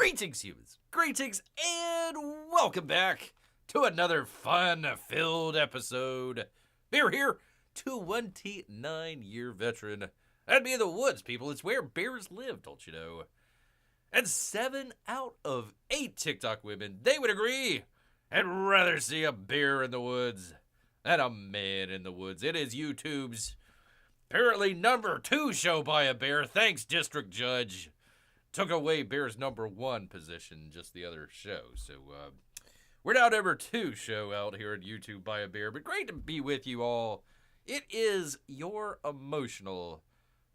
Greetings, humans. Greetings, and welcome back to another fun-filled episode. Bear here, 29-year veteran. That'd be in the woods, people. It's where bears live, don't you know? And 7 out of 8 TikTok women, they would agree, I'd rather see a bear in the woods than a man in the woods. It is YouTube's apparently number 2 show by a bear. Thanks, District Judge. Took away Bear's number 1 position just the other show. So, we're now number 2 show out here at YouTube by a bear. But great to be with you all. It is your emotional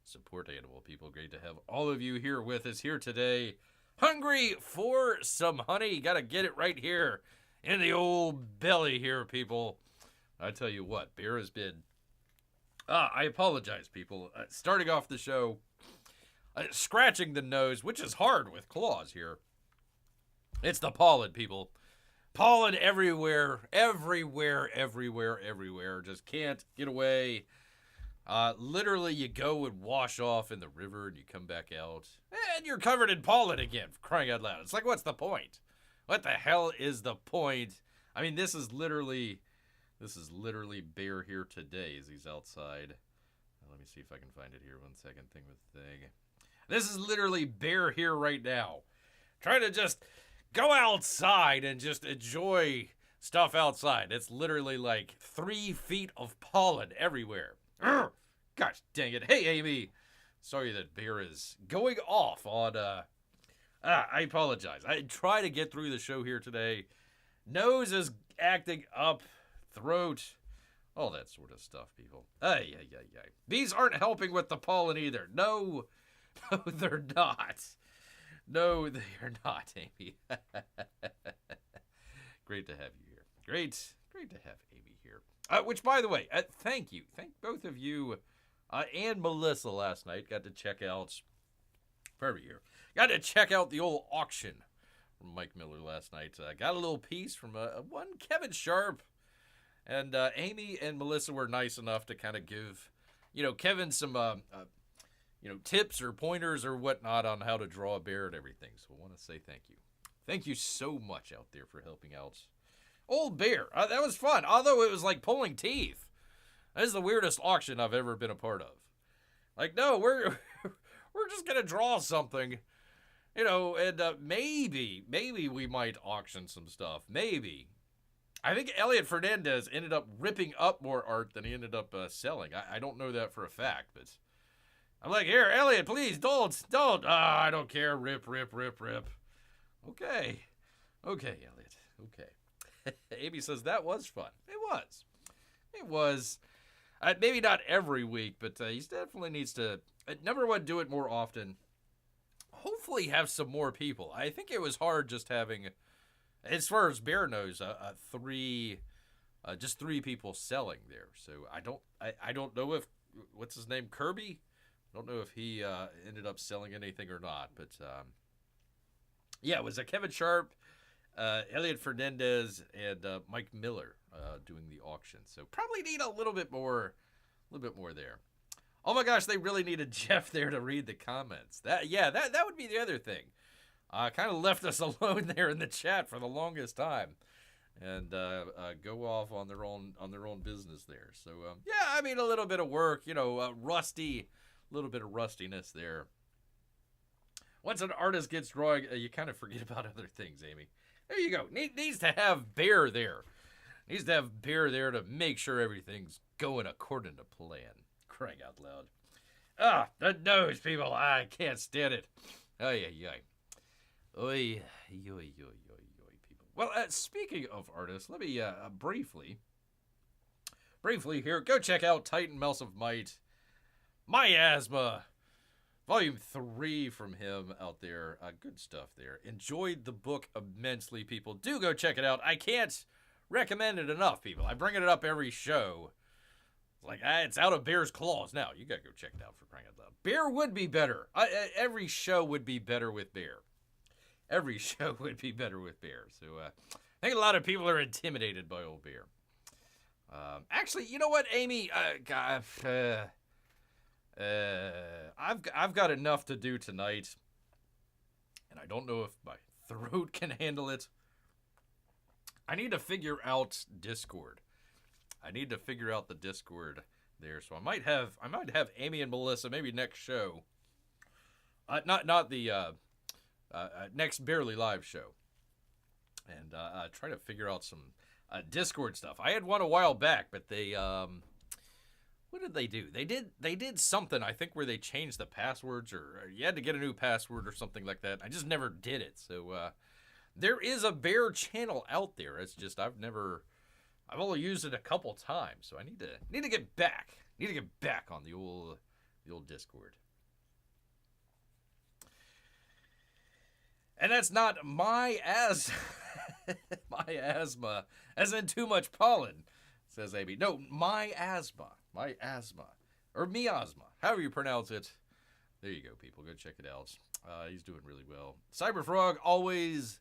support animal, people. Great to have all of you here with us here today. Hungry for some honey. Gotta get it right here in the old belly here, people. I tell you what, Bear has been... I apologize, people. Starting off the show... scratching the nose, which is hard with claws here. It's the pollen, people. Pollen everywhere, everywhere, everywhere, everywhere. Just can't get away. Literally, you go and wash off in the river, and you come back out, and you're covered in pollen again, for crying out loud. It's like, what's the point? What the hell is the point? I mean, this is literally Bear here today as he's outside. Let me see if I can find it here. 1 second. Thing with thing. This is literally Bear here right now. Trying to just go outside and just enjoy stuff outside. It's literally like 3 feet of pollen everywhere. Urgh! Gosh dang it. Hey, Amy. Sorry that Bear is going off on, I apologize. I try to get through the show here today. Nose is acting up. Throat. All that sort of stuff, people. Ay. These aren't helping with the pollen either. No, they're not. No, they are not, Amy. Great to have you here. Great to have Amy here. Which, by the way, thank you. Thank both of you and Melissa last night. Got to check out, forever here, got to check out the old auction from Mike Miller last night. Got a little piece from one Kevin Sharp. And Amy and Melissa were nice enough to kind of give, Kevin some, tips or pointers or whatnot on how to draw a bear and everything. So I want to say thank you. Thank you so much out there for helping out old Bear. That was fun, although it was like pulling teeth. That is the weirdest auction I've ever been a part of. Like, no, we're just going to draw something, and maybe we might auction some stuff. Maybe. I think Elliot Fernandez ended up ripping up more art than he ended up selling. I don't know that for a fact, but I'm like, here, Elliot, please, don't. I don't care. Rip. Okay, Elliot. Okay. Amy says that was fun. It was. Maybe not every week, but he definitely needs to, number one, do it more often. Hopefully have some more people. I think it was hard just having... As far as Bear knows, just 3 people selling there. So I don't know if, what's his name, Kirby? I don't know if he ended up selling anything or not. But yeah, it was Kevin Sharp, Elliot Fernandez, and Mike Miller doing the auction. So probably need a little bit more there. Oh my gosh, they really needed Jeff there to read the comments. That would be the other thing. Kind of left us alone there in the chat for the longest time, and go off on their own business there. So yeah, I mean, a little bit of work, rusty, a little bit of rustiness there. Once an artist gets drawing, you kind of forget about other things, Amy. There you go. Needs to have Bear there. Needs to have Bear there to make sure everything's going according to plan. Crying out loud. The nose, people. I can't stand it. Ay. Oy, people. Well, speaking of artists, let me briefly here, go check out Titan Mouse of Might, Miasma, Volume 3 from him out there. Good stuff there. Enjoyed the book immensely, people. Do go check it out. I can't recommend it enough, people. I bring it up every show. It's like, it's out of Bear's claws now. You gotta go check it out for crying out loud. Bear would be better. Every show would be better with Bear. Every show would be better with Bear. So I think a lot of people are intimidated by old Bear. Actually, you know what, Amy? I've got enough to do tonight. and I don't know if my throat can handle it. I need to figure out Discord. I need to figure out the Discord there. So I might have Amy and Melissa maybe next show. Not the next Barely Live show. And try to figure out some Discord stuff. I had one a while back, but they what did they do? They did something, I think, where they changed the passwords, or you had to get a new password or something like that. I just never did it. So there is a bear channel out there. It's just I've only used it a couple times, so I need to get back. Need to get back on the old Discord. And that's not my asthma, as in too much pollen, says Amy. No, my asthma, or miasma, however you pronounce it. There you go, people. Go check it out. He's doing really well. Cyberfrog always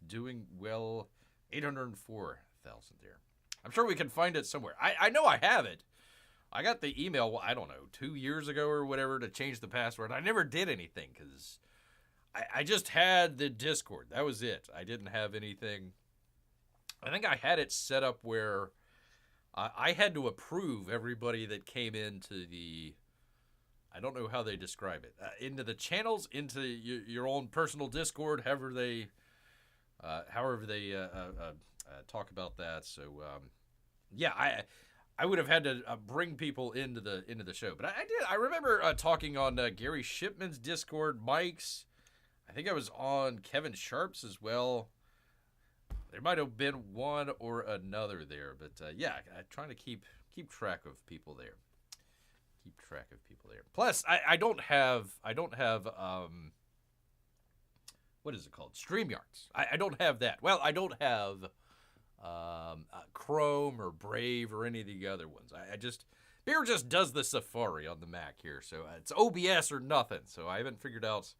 doing well. 804,000 there. I'm sure we can find it somewhere. I know I have it. I got the email, I don't know, 2 years ago or whatever to change the password. I never did anything because I just had the Discord. That was it. I didn't have anything. I think I had it set up where I had to approve everybody that came into the, I don't know how they describe it, into the channels, into your own personal Discord, however they talk about that. So yeah, I would have had to bring people into the show, but I did. I remember talking on Gary Shipman's Discord, Mike's. I think I was on Kevin Sharp's as well. There might have been one or another there, but yeah, I'm trying to keep track of people there. Keep track of people there. Plus, I don't have what is it called? StreamYards. I don't have that. Well, I don't have Chrome or Brave or any of the other ones. Bear just does the Safari on the Mac here, so it's OBS or nothing. So I haven't figured out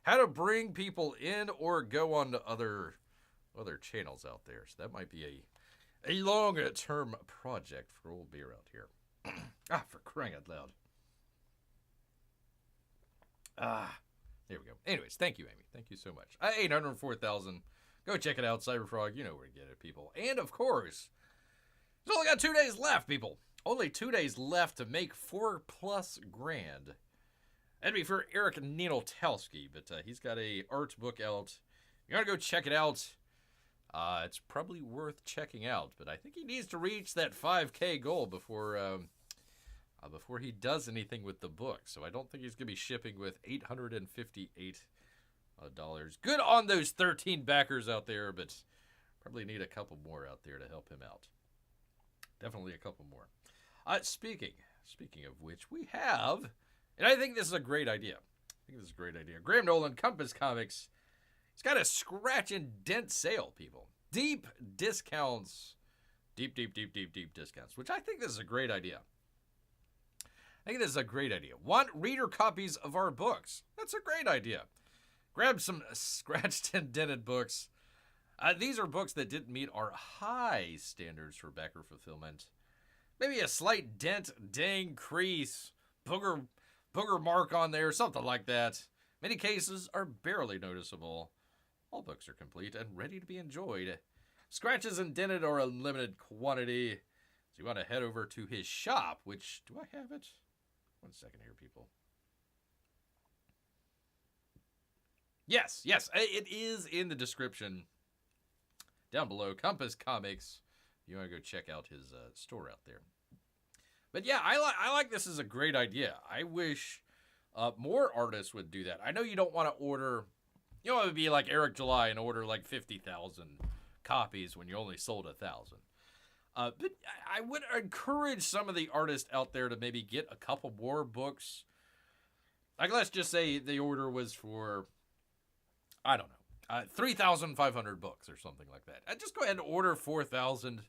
how to bring people in or go on to other channels out there. So that might be a long-term project for old Bear out here. For crying out loud. There we go. Anyways, thank you, Amy. Thank you so much. 804,000. Go check it out, Cyberfrog. You know where to get it, people. And, of course, there's only got 2 days left, people. Only 2 days left to make $4+ grand. That'd be for Eric Ninaltowski, but he's got a art book out. You want to go check it out? It's probably worth checking out, but I think he needs to reach that 5K goal before he does anything with the book. So I don't think he's going to be shipping with $858. Good on those 13 backers out there, but probably need a couple more out there to help him out. Definitely a couple more. Speaking of which, we have, and I think this is a great idea. Graham Nolan, Compass Comics. He's got a scratch and dent sale, people. Deep discounts. Deep discounts, which I think this is a great idea. Want reader copies of our books? That's a great idea. Grab some scratched and dented books. These are books that didn't meet our high standards for backer fulfillment. Maybe a slight dent, ding, crease, booger mark on there, something like that. Many cases are barely noticeable. All books are complete and ready to be enjoyed. Scratches and dented are a limited quantity. So you want to head over to his shop, which, do I have it? 1 second here, people. Yes, it is in the description down below. Compass Comics. You want to go check out his store out there. But yeah, I like this as a great idea. I wish more artists would do that. I know you don't want to order, you know, it would be like Eric July and order like 50,000 copies when you only sold 1,000. But I would encourage some of the artists out there to maybe get a couple more books. Like, let's just say the order was for, I don't know, 3,500 books or something like that. Just go ahead and order 4,000.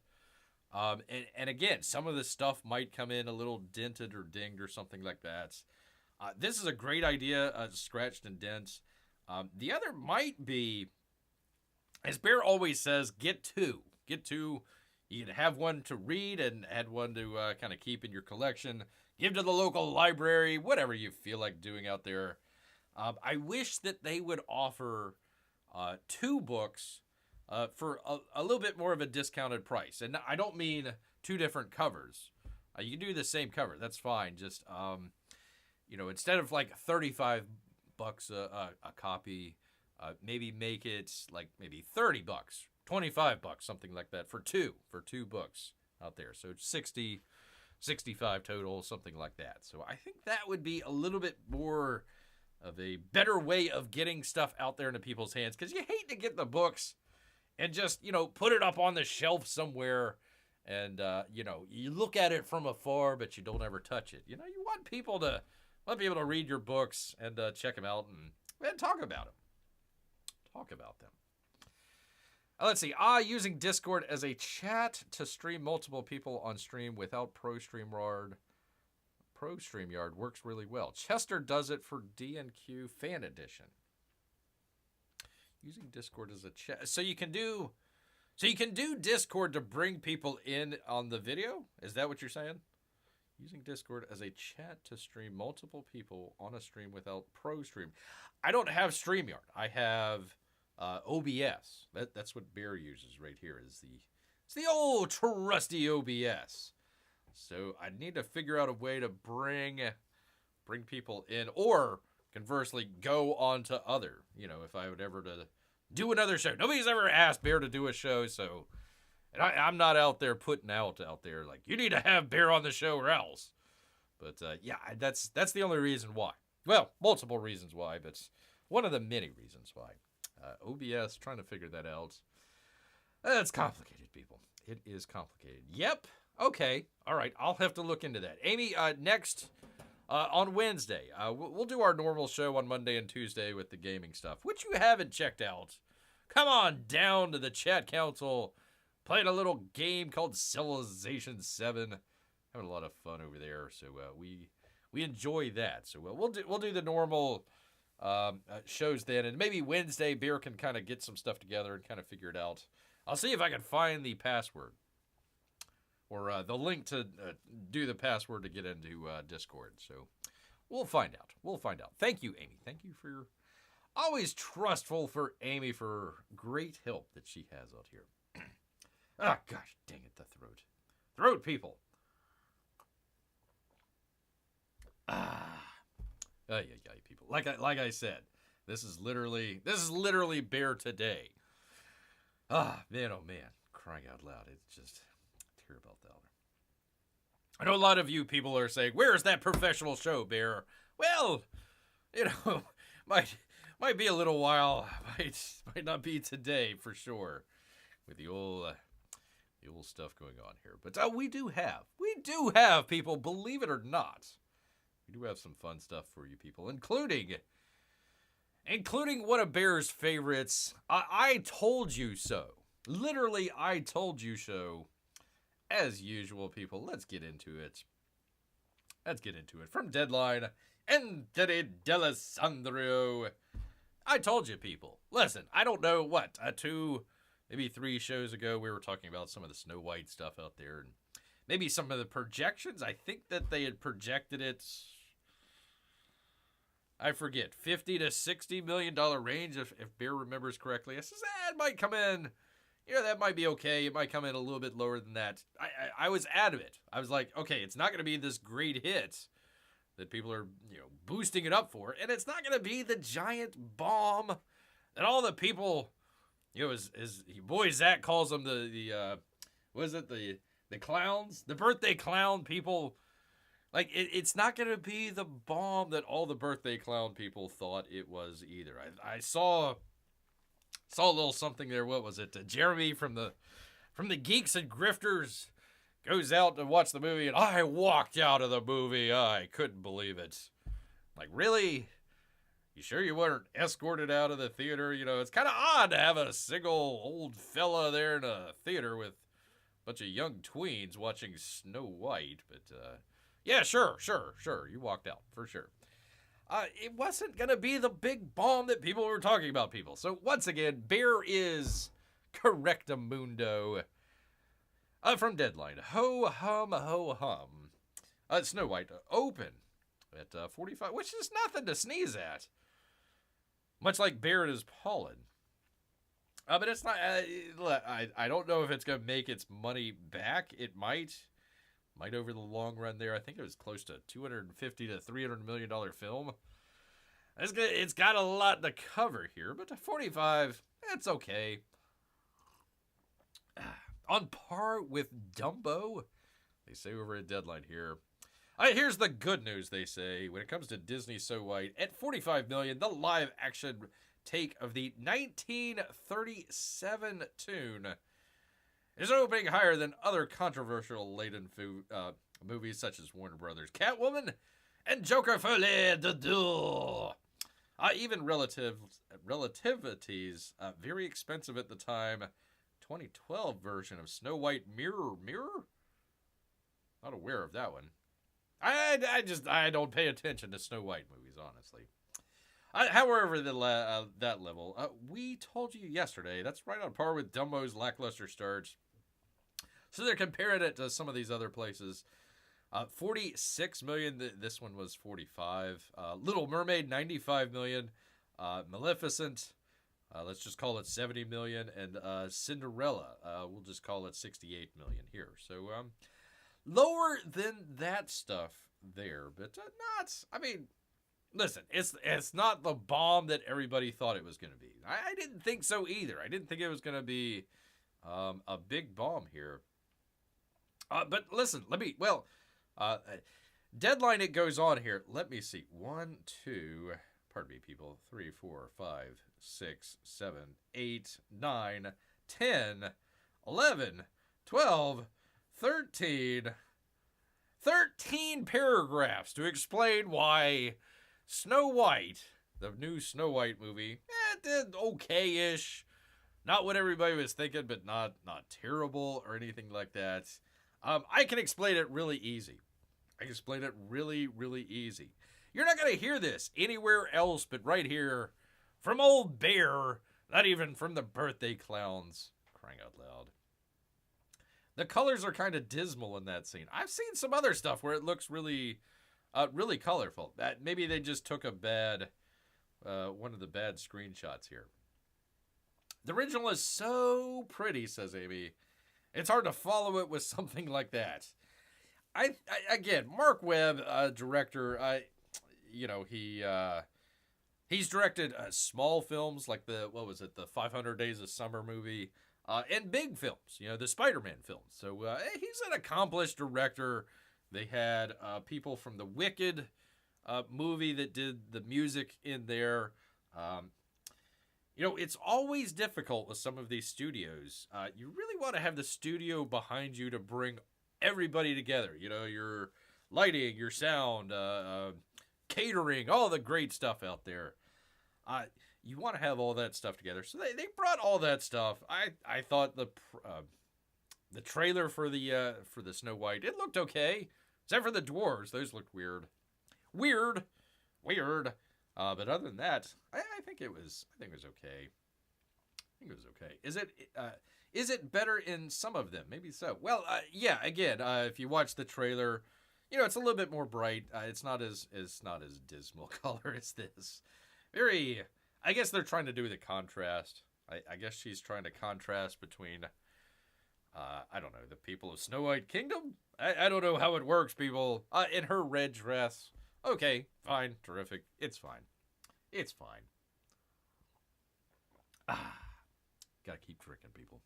And again, some of the stuff might come in a little dented or dinged or something like that. This is a great idea, scratched and dents. The other might be, as Bear always says, get two. You can have one to read and add one to kind of keep in your collection. Give to the local library, whatever you feel like doing out there. I wish that they would offer 2 books for a little bit more of a discounted price. And I don't mean 2 different covers. You can do the same cover. That's fine. Just, instead of like $35 a copy, maybe make it like maybe $30, $25, something like that for two books out there. So it's 60, 65 total, something like that. So I think that would be a little bit more of a better way of getting stuff out there into people's hands, because you hate to get the books and just, put it up on the shelf somewhere and, you look at it from afar, but you don't ever touch it. You want people to read your books and check them out and talk about them. Talk about them. Let's see. Using Discord as a chat to stream multiple people on stream without ProStreamYard. ProStreamYard works really well. Chester does it for D&Q Fan Edition. Using Discord as a chat. So you can do Discord to bring people in on the video? Is that what you're saying? Using Discord as a chat to stream multiple people on a stream without ProStream. I don't have StreamYard. I have OBS. That's what Bear uses right here. It's the old trusty OBS. So I need to figure out a way to bring people in, or conversely go on to other. If I would ever to do another show. Nobody's ever asked Bear to do a show, so. And I'm not out there putting out there like, you need to have Bear on the show or else. But that's the only reason why. Well, multiple reasons why, but one of the many reasons why. OBS, trying to figure that out. It's complicated, people. It is complicated. Yep. Okay. All right. I'll have to look into that. Amy, next on Wednesday, we'll do our normal show on Monday and Tuesday with the gaming stuff, which you haven't checked out. Come on down to the chat council. Playing a little game called Civilization 7. Having a lot of fun over there, so we enjoy that. So we'll do the normal shows then, and maybe Wednesday Bear can kind of get some stuff together and kind of figure it out. I'll see if I can find the password or the link to do the password to get into Discord. So we'll find out. Thank you, Amy. Thank you for your always trustful for Amy for great help that she has out here. Ah, gosh, dang it, the throat. Throat, people. People. Like I said, this is literally Bear today. Man, oh man, crying out loud. It's just tear about that. I know a lot of you people are saying, "Where's that professional show, Bear?" Well, might be a little while. Might not be today for sure. With the old stuff going on here. But we do have people, believe it or not. We do have some fun stuff for you people, including one of Bear's favorites. I told you so. Literally, I told you so. As usual, people, let's get into it. From Deadline, Anthony D'Alessandro. I told you, people. Listen, I don't know what, 2, maybe 3 shows ago, we were talking about some of the Snow White stuff out there, and maybe some of the projections. I think that they had projected it, I forget, $50 to $60 million range, if Bear remembers correctly. I says, it might come in, that might be okay. It might come in a little bit lower than that. I was adamant. I was like, okay, it's not going to be this great hit that people are, boosting it up for, and it's not going to be the giant bomb that all the people, as boy Zach calls them, the clowns, the birthday clown people. Like, it's not going to be the bomb that all the birthday clown people thought it was either. I saw a little something there. What was it? Jeremy from the Geeks and Grifters goes out to watch the movie, and I walked out of the movie. I couldn't believe it. Like, really? You sure you weren't escorted out of the theater? It's kind of odd to have a single old fella there in a theater with a bunch of young tweens watching Snow White. But, yeah, sure. You walked out, for sure. It wasn't going to be the big bomb that people were talking about, people. So, once again, Bear is correctamundo. From Deadline. Ho hum. Snow White open at 45, which is nothing to sneeze at. much like Barrett's pollen. But it's not. I don't know if it's gonna make its money back. It might over the long run. There, I think it was close to $250 to $300 million film. It's got a lot to cover here, but 45, that's okay. On par with Dumbo, they say over a deadline here. Here's the good news, they say. When it comes to Disney So White, at $45 million, the live-action take of the 1937 tune is opening higher than other controversial-laden movies such as Warner Brothers' Catwoman and Joker Folie de Deux. Even Relativity's very expensive at the time 2012 version of Snow White Mirror? Not aware of that one. I don't pay attention to Snow White movies, honestly. However, that level, we told you yesterday, that's right on par with Dumbo's lackluster starts. So they're comparing it to some of these other places. 46 million. This one was 45. Little Mermaid, 95 million. Maleficent, let's just call it 70 million. And Cinderella, we'll just call it 68 million here. So lower than that stuff there, but not. I mean, listen, it's not the bomb that everybody thought it was going to be. I didn't think so either. I didn't think it was going to be a big bomb here. But listen, deadline, it goes on here. Let me see. 1, 2, pardon me, people. 3, 4, 5, 6, 7, 8, 9, 10, 11, 12, 13. 13 paragraphs to explain why Snow White, the new Snow White movie, did okay-ish. Not what everybody was thinking, but not terrible or anything like that. I can explain it really easy. Really easy. You're not going to hear this anywhere else but right here from old Bear, not even from the birthday clowns. Crying out loud. The colors are kind of dismal in that scene. I've seen some other stuff where it looks really colorful. Maybe they just took a bad, one of the bad screenshots here. The original is so pretty, says Amy. It's hard to follow it with something like that. Again, Mark Webb, director. He's directed small films like the 500 Days of Summer movie, and big films. The Spider-Man films. So he's an accomplished director. They had people from the Wicked movie that did the music in there. It's always difficult with some of these studios. You really want to have the studio behind you to bring everybody together. Your lighting, your sound, catering, all the great stuff out there. You want to have all that stuff together. So they brought all that stuff. I thought the trailer for the Snow White, it looked okay. Except for the dwarves. Those looked weird. Weird. But other than that, I think it was okay. Is it better in some of them? Maybe so. Well, yeah. Again, if you watch the trailer, it's a little bit more bright. It's not as dismal color as this. Very. I guess they're trying to do the contrast. I guess she's trying to contrast between. I don't know, the people of Snow White Kingdom. I don't know how it works, people. In her red dress. Okay, fine, terrific. It's fine. Gotta keep drinking, people.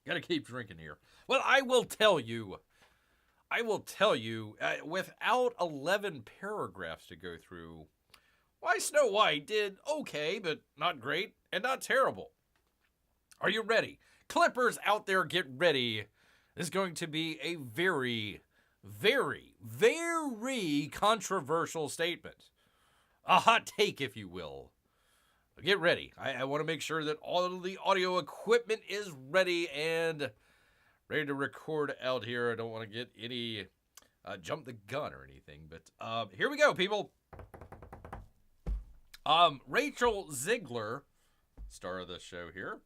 Gotta keep drinking here. Well, I will tell you, without 11 paragraphs to go through, why Snow White did okay, but not great and not terrible. Are you ready? Clippers out there, get ready. This is going to be a very, very, very controversial statement. A hot take, if you will. Get ready. I want to make sure that all of the audio equipment is ready and ready to record out here. I don't want to get any jump the gun or anything, but here we go, people. Rachel Ziegler, star of the show here,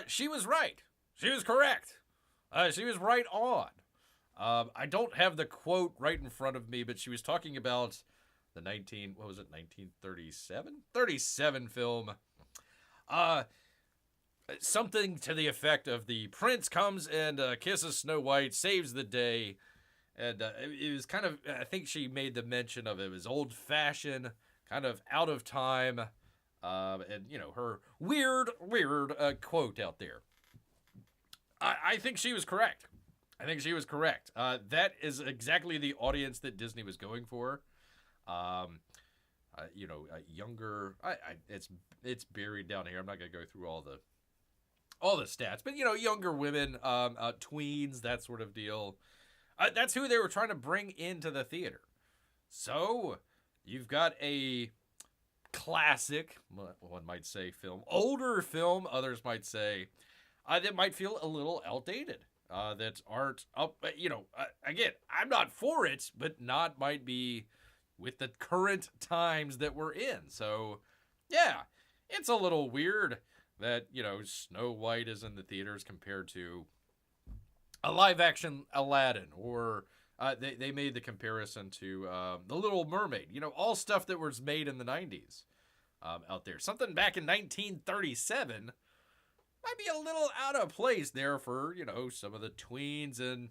she was right. She was correct. She was right on. I don't have the quote right in front of me, but she was talking about the 1937 film, Something to the effect of the prince comes and kisses Snow White, saves the day. And it was kind of, I think she made the mention of it was old-fashioned, kind of out of time. And, you know, her weird quote out there. I think she was correct. That is exactly the audience that Disney was going for. Younger. It's buried down here. I'm not gonna go through all the stats, but younger women, tweens, that sort of deal. That's who they were trying to bring into the theater. So you've got a classic, one might say, film, older film. Others might say that might feel a little outdated. That aren't up. Again, I'm not for it, but not might be with the current times that we're in. So, yeah, it's a little weird that, Snow White is in the theaters compared to a live-action Aladdin, or they made the comparison to The Little Mermaid. All stuff that was made in the 90s out there. Something back in 1937 might be a little out of place there for, some of the tweens and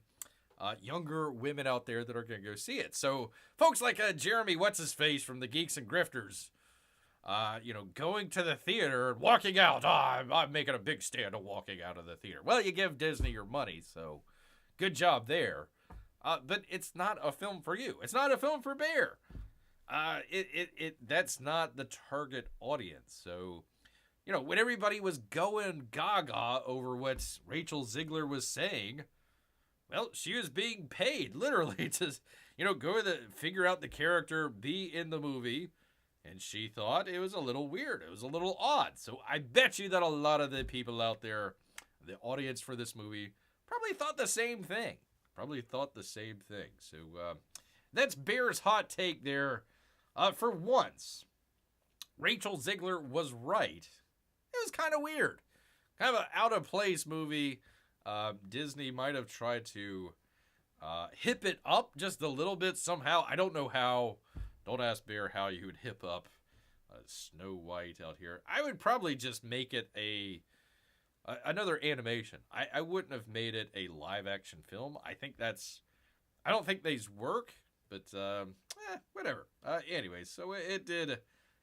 younger women out there that are going to go see it. So folks like Jeremy What's-His-Face from the Geeks and Grifters, going to the theater and walking out. I'm making a big stand of walking out of the theater. Well, you give Disney your money, so good job there. But it's not a film for you. It's not a film for Bear. That's not the target audience. So, when everybody was going gaga over what Rachel Ziegler was saying, well, she was being paid literally to, figure out the character, be in the movie. And she thought it was a little weird. It was a little odd. So I bet you that a lot of the people out there, the audience for this movie, probably thought the same thing. So that's Bear's hot take there. For once, Rachel Ziegler was right. It was kind of weird. Kind of an out-of-place movie. Disney might have tried to hip it up just a little bit somehow. I don't know how. Don't ask Bear how you would hip up Snow White out here. I would probably just make it another animation. I wouldn't have made it a live-action film. I don't think these work, but whatever. Anyways, so it did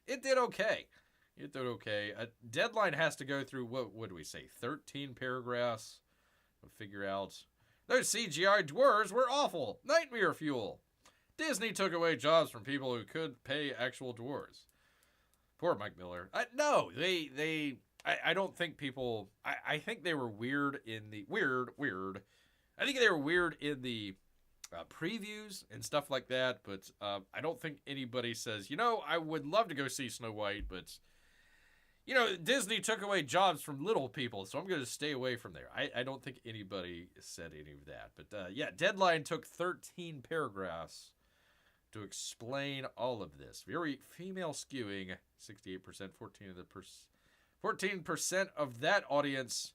okay. It did okay. Deadline has to go through, what do we say, 13 paragraphs. We'll figure out. Those CGI dwarves were awful. Nightmare fuel. Disney took away jobs from people who could pay actual dwarves. Poor Mike Miller. No, I don't think people. I think they were weird in the weird. I think they were weird in the previews and stuff like that. But I don't think anybody says, I would love to go see Snow White, but Disney took away jobs from little people, so I'm going to stay away from there. I don't think anybody said any of that. But Deadline took 13 paragraphs to explain all of this. Very female skewing, 68%, 14% of that audience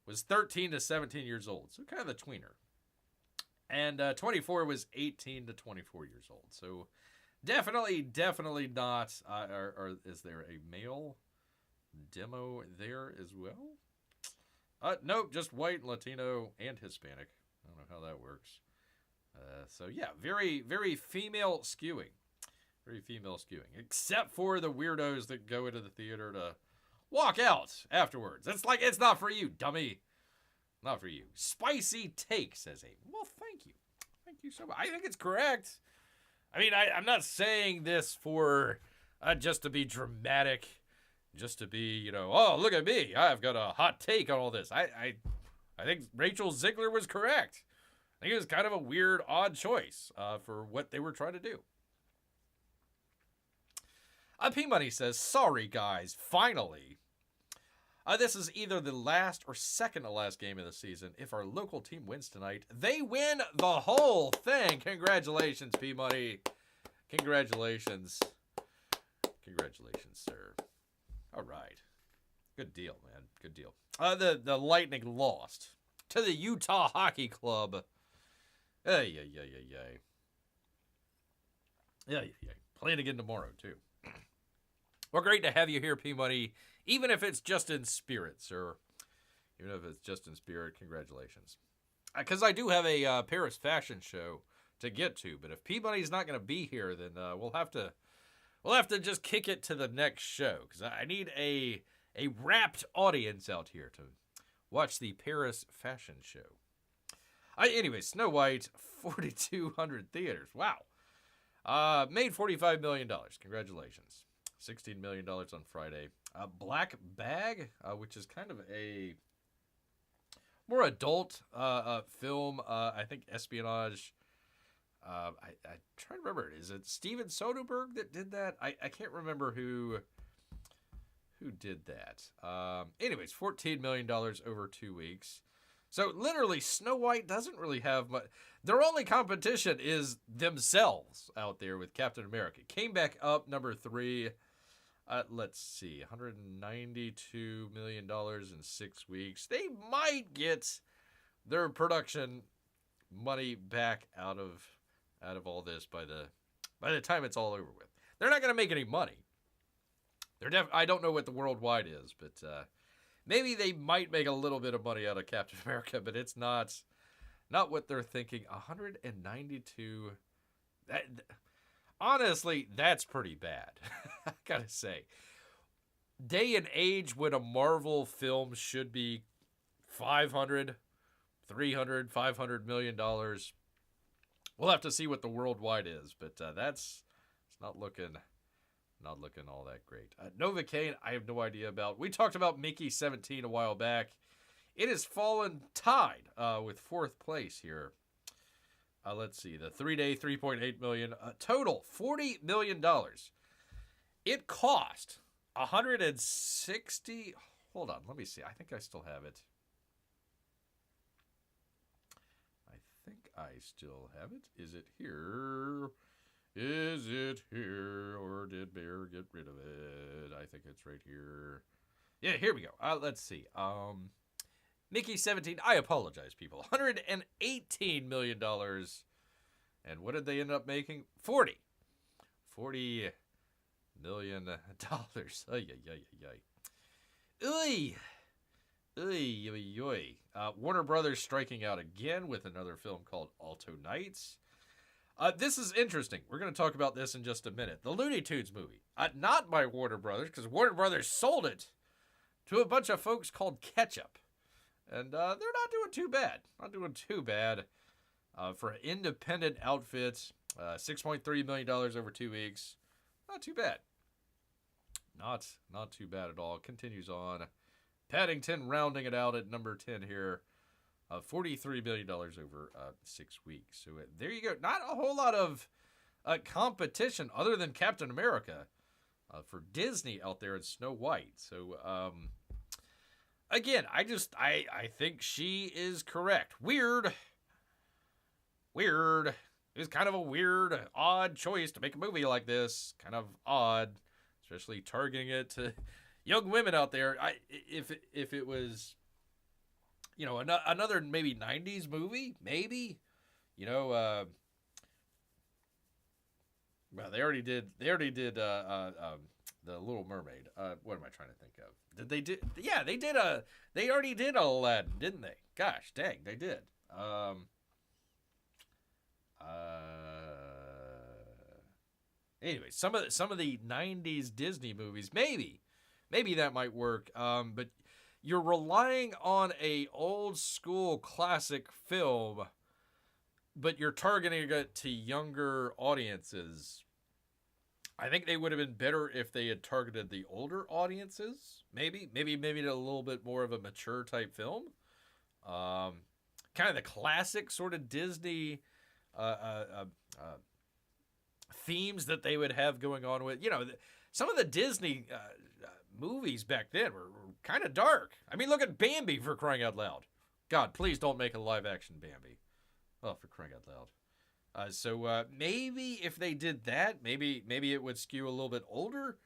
was 13 to 17 years old, so kind of a tweener. And 24 was 18 to 24 years old. So definitely not, or is there a male demo there as well? Nope, just white, Latino, and Hispanic. I don't know how that works. So yeah, very, very female skewing. Very female skewing. Except for the weirdos that go into the theater to walk out afterwards. It's not for you, dummy. Not for you. Spicy take, says Abe. Well, thank you. Thank you so much. I think it's correct. I mean, I'm not saying this for just to be dramatic. Just to be, oh, look at me. I've got a hot take on all this. I think Rachel Ziegler was correct. I think it was kind of a weird, odd choice for what they were trying to do. P-Money says, sorry, guys, finally. This is either the last or second to last game of the season. If our local team wins tonight, they win the whole thing. Congratulations, P-Money. Congratulations. Congratulations, sir. All right. Good deal, man. Good deal. The Lightning lost to the Utah Hockey Club. Yeah. Playing again tomorrow, too. Well, great to have you here, P-Money, Even if it's just in spirit, sir. Even if it's just in spirit, congratulations. Because I do have a Paris fashion show to get to, but if Peabody's not going to be here, then we'll have to just kick it to the next show, because I need a rapt audience out here to watch the Paris fashion show. Anyway, Snow White, 4,200 theaters. Wow. Made $45 million. Congratulations. $16 million on Friday. Black Bag, which is kind of a more adult film. I think espionage. I try to remember. Is it Steven Soderbergh that did that? I can't remember who did that. Anyways, $14 million over 2 weeks. So literally, Snow White doesn't really have much. Their only competition is themselves out there with Captain America. Came back up number 3. Let's see, $192 million in 6 weeks. They might get their production money back out of all this by the time it's all over with. They're not going to make any money. I don't know what the worldwide is, but maybe they might make a little bit of money out of Captain America, but it's not what they're thinking. 192. Honestly, that's pretty bad. I gotta say. Day and age when a Marvel film should be $500, $300, $500 million. We'll have to see what the worldwide is, but it's not looking all that great. Novocaine, I have no idea about. We talked about Mickey 17 a while back. It has fallen tied with 4th place here. Let's see, the 3-day, $3.8 million. Total, $40 million. It cost $160. Hold on, let me see. I think I still have it. Is it here? Is it here? Or did Bear get rid of it? I think it's right here. Yeah, here we go. Let's see. Mickey 17. I apologize, people. $118 million. And what did they end up making? $40 million. Warner Brothers striking out again with another film called Alto Knights. This is interesting. We're going to talk about this in just a minute. The Looney Tunes movie. Not by Warner Brothers, because Warner Brothers sold it to a bunch of folks called Ketchup. And they're not doing too bad. For an independent outfit, $6.3 million over 2 weeks. Not too bad. Not too bad at all. Continues on. Paddington rounding it out at number 10 here. $43 million over 6 weeks. So there you go. Not a whole lot of competition other than Captain America for Disney out there in Snow White. So, again, I think she is correct. Weird. It was kind of a weird, odd choice to make a movie like this. Kind of odd, especially targeting it to young women out there. If it was, another maybe 90s movie, maybe, well, they already did The Little Mermaid. What am I trying to think of? They already did Aladdin, didn't they? Gosh, dang, they did. Anyway, some of the 90s Disney movies, maybe that might work. But you're relying on a old school classic film, but you're targeting it to younger audiences. I think they would have been better if they had targeted the older audiences. Maybe a little bit more of a mature type film. Kind of the classic sort of Disney themes that they would have going on with, some of the Disney movies back then were kind of dark. I mean, look at Bambi, for crying out loud. God, please don't make a live action Bambi. Oh, for crying out loud. So maybe if they did that, maybe it would skew a little bit older,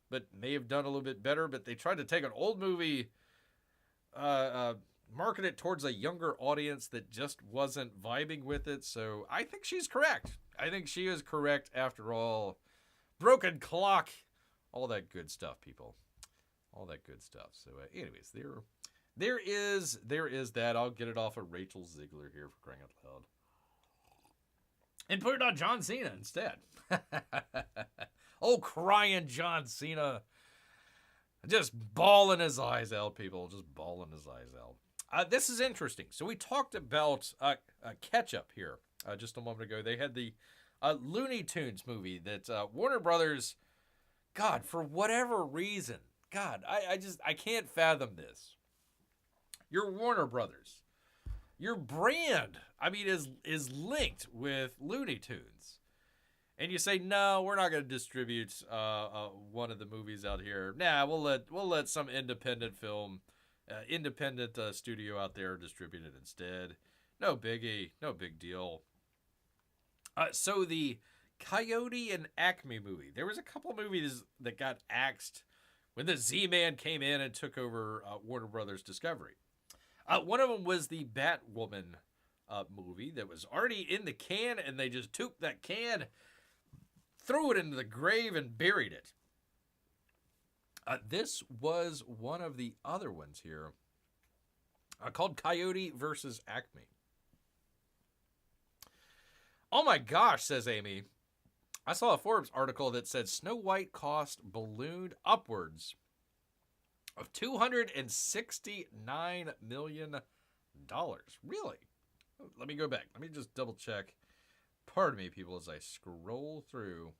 but may have done a little bit better. But they tried to take an old movie, market it towards a younger audience that just wasn't vibing with it. So I think she's correct. I think she is correct after all. Broken clock, all that good stuff, people. all that good stuff. So, anyways, there is that. I'll get it off of Rachel Ziegler here for crying out loud, and put it on John Cena instead. Oh, crying John Cena. Just bawling his eyes out, people. Just bawling his eyes out. This is interesting. So we talked about Ketchup here just a moment ago. They had the Looney Tunes movie that Warner Brothers, God, for whatever reason, God, I can't fathom this. Your Warner Brothers, your brand, I mean, is linked with Looney Tunes. And you say, no, we're not going to distribute one of the movies out here. Nah, we'll let some independent studio out there distribute it instead. No biggie, no big deal. So the Coyote and Acme movie. There was a couple of movies that got axed when the Z-Man came in and took over Warner Brothers Discovery. One of them was the Batwoman movie that was already in the can, and they just took that can, threw it into the grave, and buried it. This was one of the other ones here called Coyote versus Acme. Oh my gosh, says Amy. I saw a Forbes article that said Snow White cost ballooned upwards of $269 million. Really? Let me go back. Let me just double check. Pardon me, people, as I scroll through.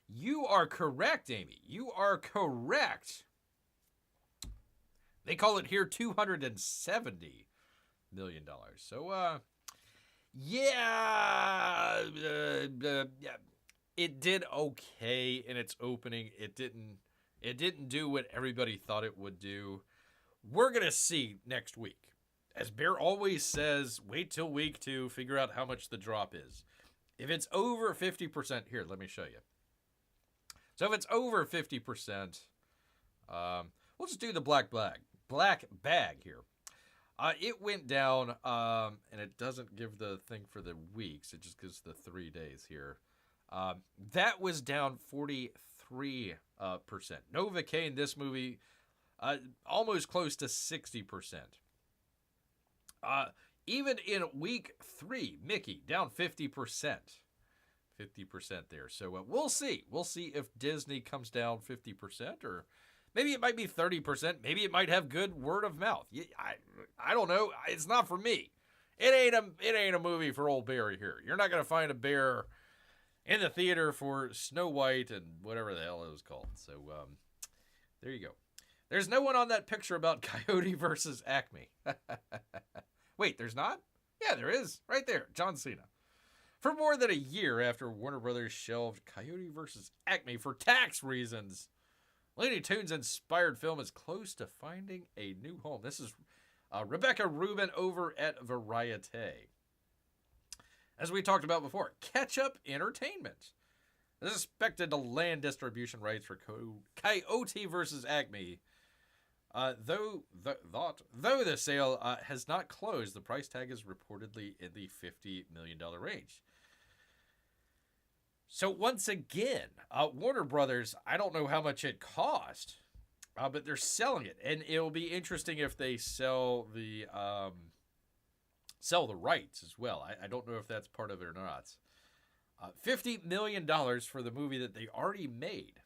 You are correct, Amy. You are correct. They call it here $270 million. So, yeah, it did okay in its opening. It didn't do what everybody thought it would do. We're gonna see next week. As Bear always says, wait till week 2, figure out how much the drop is. If it's over 50%, here, let me show you. So if it's over 50%, we'll just do the black bag here. It went down, and it doesn't give the thing for the weeks. It just gives the 3 days here. That was down 43%. Novocaine, this movie, almost close to 60%. Even in week 3, Mickey, down 50%. 50% there. So we'll see. We'll see if Disney comes down 50%, or maybe it might be 30%. Maybe it might have good word of mouth. I don't know. It's not for me. It ain't a movie for old Barry here. You're not going to find a bear in the theater for Snow White and whatever the hell it was called. So there you go. There's no one on that picture about Coyote versus Acme. Wait, there's not? Yeah, there is. Right there. John Cena. For more than a year after Warner Brothers shelved Coyote vs. Acme for tax reasons, Looney Tunes inspired film is close to finding a new home. This is Rebecca Rubin over at Variety. As we talked about before, Ketchup Entertainment is expected to land distribution rights for Coyote vs. Acme. Though the sale has not closed, the price tag is reportedly in the $50 million range. So once again, Warner Brothers, I don't know how much it cost, but they're selling it, and it'll be interesting if they sell the rights as well. I don't know if that's part of it or not. $50 million for the movie that they already made.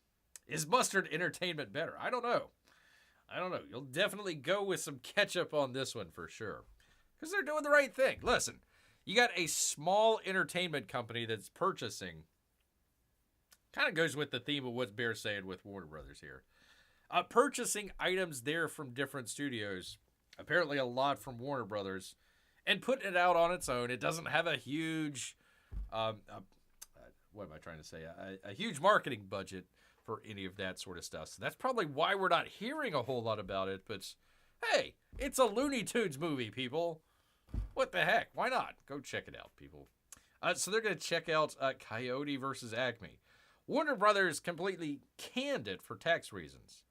Is Mustard Entertainment better? I don't know. You'll definitely go with some ketchup on this one for sure, because they're doing the right thing. Listen, you got a small entertainment company that's purchasing. Kind of goes with the theme of what Bear's saying with Warner Brothers here. Purchasing items there from different studios, apparently a lot from Warner Brothers, and putting it out on its own. It doesn't have a huge, what am I trying to say? A huge marketing budget for any of that sort of stuff. So that's probably why we're not hearing a whole lot about it. But hey, it's a Looney Tunes movie, people. What the heck? Why not? Go check it out, people. So they're going to check out Coyote versus Acme. Warner Brothers completely canned it for tax reasons.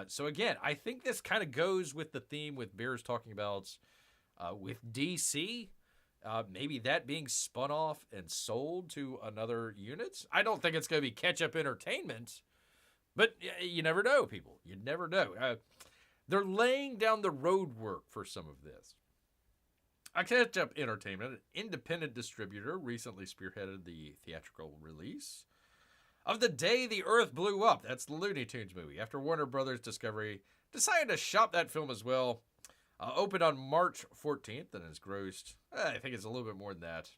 So again, I think this kind of goes with the theme with Bears talking about with DC. Maybe that being spun off and sold to another unit. I don't think it's going to be Ketchup Entertainment, But you never know, people. You never know. They're laying down the road work for some of this. Ketchup Entertainment, an independent distributor, recently spearheaded the theatrical release of The Day the Earth Blew Up. That's the Looney Tunes movie. After Warner Brothers Discovery decided to shop that film as well. Opened on March 14th and has grossed, I think it's a little bit more than that,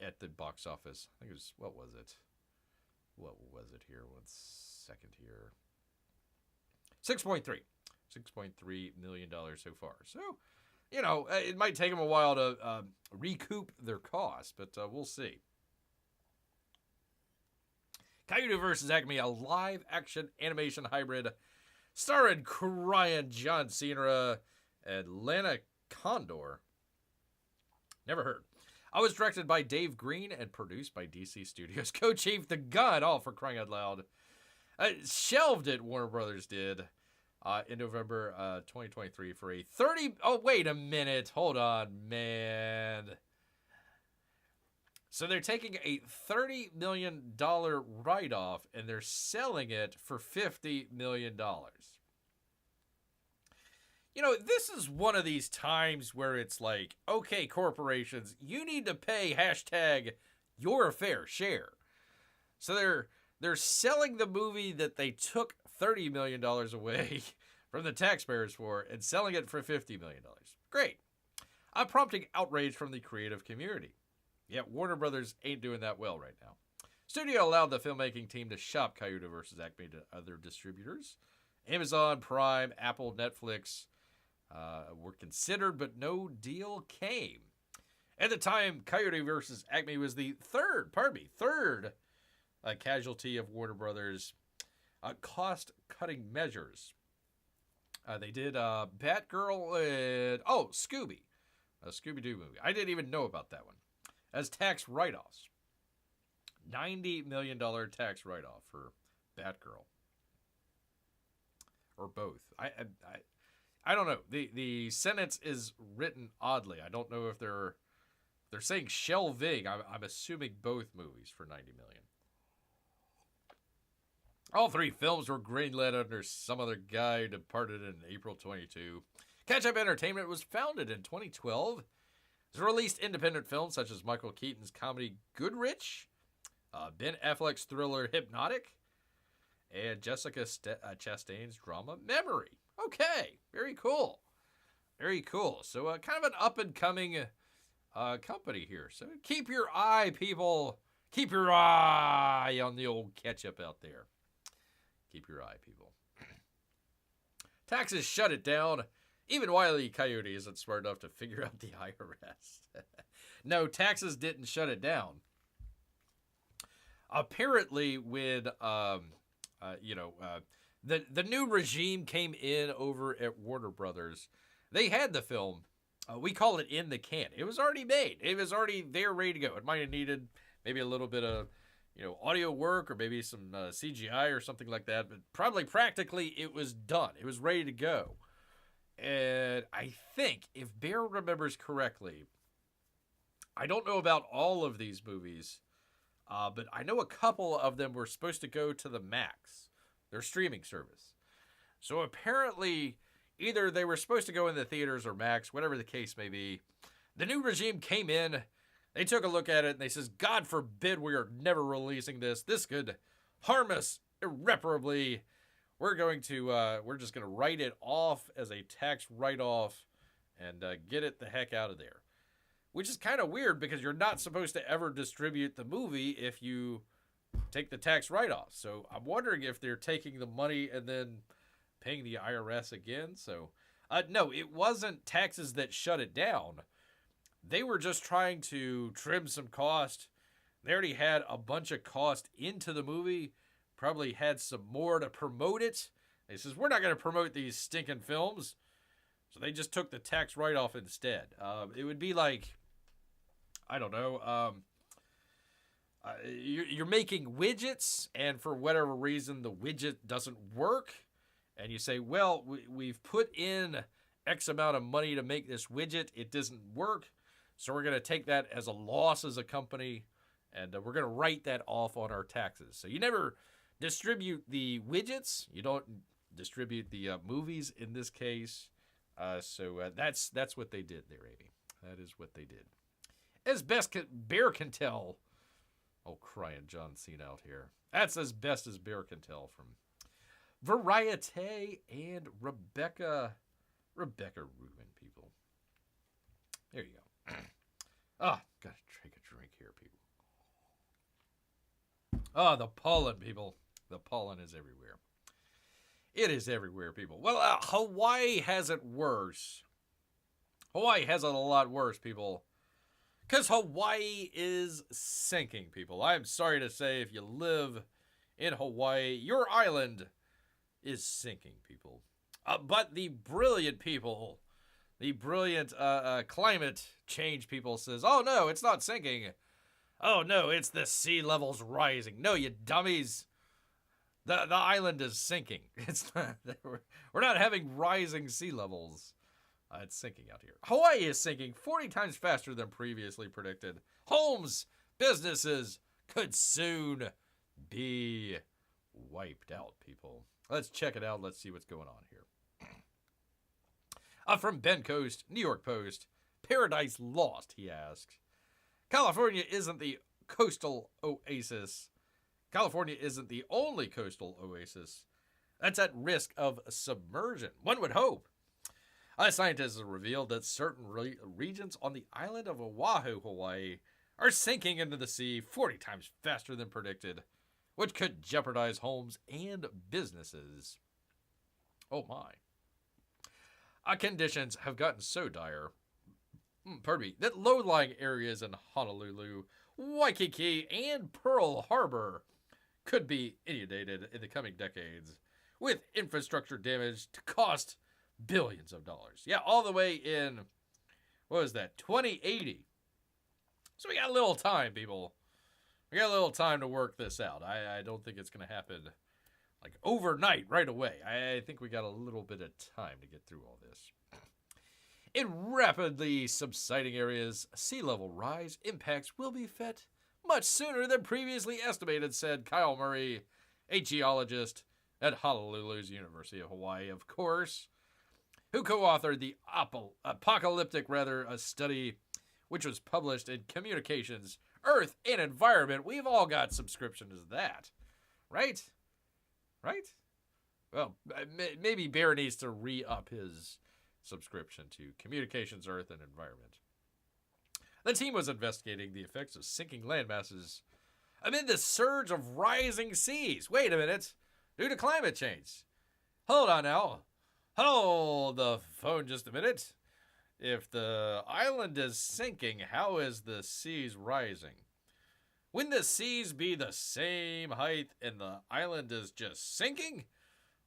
at the box office. I think it was, what was it? What was it here? 1 second here. $6.3 million so far. So, you know, it might take them a while to recoup their costs, but we'll see. Coyote vs. Acme, a live-action animation hybrid starring Ryan John Cena and Lana Condor. Never heard. I was directed by Dave Green and produced by DC Studios co-chief The Gun. Oh, for crying out loud. Shelved it, Warner Brothers did, in November 2023 for a 30... Oh, wait a minute. Hold on, man. So they're taking a $30 million write-off and they're selling it for $50 million. You know, this is one of these times where it's like, okay, corporations, you need to pay hashtag your fair share. So they're selling the movie that they took $30 million away from the taxpayers for and selling it for $50 million. Great. Prompting outrage from the creative community. Yet Warner Brothers ain't doing that well right now. Studio allowed the filmmaking team to shop Coyote vs. Acme to other distributors. Amazon, Prime, Apple, Netflix were considered, but no deal came. At the time, Coyote vs. Acme was the third casualty of Warner Brothers' cost-cutting measures. They did Batgirl and... Oh, Scooby. A Scooby-Doo movie. I didn't even know about that one. As tax write-offs. $90 million tax write-off for Batgirl. Or both. I don't know. The sentence is written oddly. I don't know if they're saying shelving. I'm assuming both movies for $90 million. All three films were greenlit under some other guy departed in April 22. Ketchup Entertainment was founded in 2012. It's released independent films such as Michael Keaton's comedy Goodrich, Ben Affleck's thriller Hypnotic, and Jessica Chastain's drama Memory. Okay, very cool. Very cool. So kind of an up-and-coming company here. So keep your eye, people. Keep your eye on the old Ketchup out there. Keep your eye, people. Taxes shut it down. Even Wile E. Coyote isn't smart enough to figure out the IRS. No, taxes didn't shut it down. Apparently, when the new regime came in over at Warner Brothers, they had the film. We call it in the can. It was already made. It was already there, ready to go. It might have needed maybe a little bit of audio work or maybe some CGI or something like that, but probably practically it was done. It was ready to go. And I think, if Bear remembers correctly, I don't know about all of these movies, but I know a couple of them were supposed to go to the Max, their streaming service. So apparently, either they were supposed to go in the theaters or Max, whatever the case may be. The new regime came in, they took a look at it, and they says, God forbid we are never releasing this. This could harm us irreparably. We're just going to write it off as a tax write-off and get it the heck out of there. Which is kind of weird because you're not supposed to ever distribute the movie if you take the tax write-off. So I'm wondering if they're taking the money and then paying the IRS again. So, no, it wasn't taxes that shut it down. They were just trying to trim some cost. They already had a bunch of cost into the movie. Probably had some more to promote it. They says, we're not going to promote these stinking films. So they just took the tax write-off instead. It would be like, I don't know, you're making widgets, and for whatever reason, the widget doesn't work. And you say, well, we've put in X amount of money to make this widget. It doesn't work. So we're going to take that as a loss as a company, and we're going to write that off on our taxes. So you never distribute the widgets. You don't distribute the movies in this case. So that's what they did there, Amy. That is what they did. As best Bear can tell. Oh, crying John Cena out here. That's as best as Bear can tell from Variety and Rebecca Rubin, people. There you go. Gotta take a drink here, people. The pollen, people. The pollen is everywhere. It is everywhere, people. Well, Hawaii has it worse. Hawaii has it a lot worse, people. Because Hawaii is sinking, people. I'm sorry to say, if you live in Hawaii, your island is sinking, people. But the brilliant people, the brilliant climate change people says, oh, no, it's not sinking. Oh, no, it's the sea levels rising. No, you dummies. The island is sinking. It's not, we're not having rising sea levels. It's sinking out here. Hawaii is sinking 40 times faster than previously predicted. Homes, businesses could soon be wiped out, people. Let's check it out. Let's see what's going on here. From Ben Coast, New York Post. Paradise lost, he asks. California isn't the coastal oasis. California isn't the only coastal oasis that's at risk of submersion. One would hope. Scientists have revealed that certain regions on the island of Oahu, Hawaii, are sinking into the sea 40 times faster than predicted, which could jeopardize homes and businesses. Oh my. Conditions have gotten so dire, that low-lying areas in Honolulu, Waikiki, and Pearl Harbor could be inundated in the coming decades, with infrastructure damage to cost billions of dollars. Yeah, all the way in, 2080. So we got a little time, people. We got a little time to work this out. I don't think it's going to happen like overnight, right away. I think we got a little bit of time to get through all this. In rapidly subsiding areas, sea level rise impacts will be felt much sooner than previously estimated, said Kyle Murray, a geologist at Honolulu's University of Hawaii, of course, who co-authored the apocalyptic study, which was published in Communications, Earth, and Environment. We've all got subscriptions to that, right? Right? Well, maybe Bear needs to re-up his subscription to Communications, Earth, and Environment. The team was investigating the effects of sinking landmasses amid the surge of rising seas. Wait a minute. Due to climate change. Hold on now. Hold the phone just a minute. If the island is sinking, how is the seas rising? Wouldn't the seas be the same height and the island is just sinking?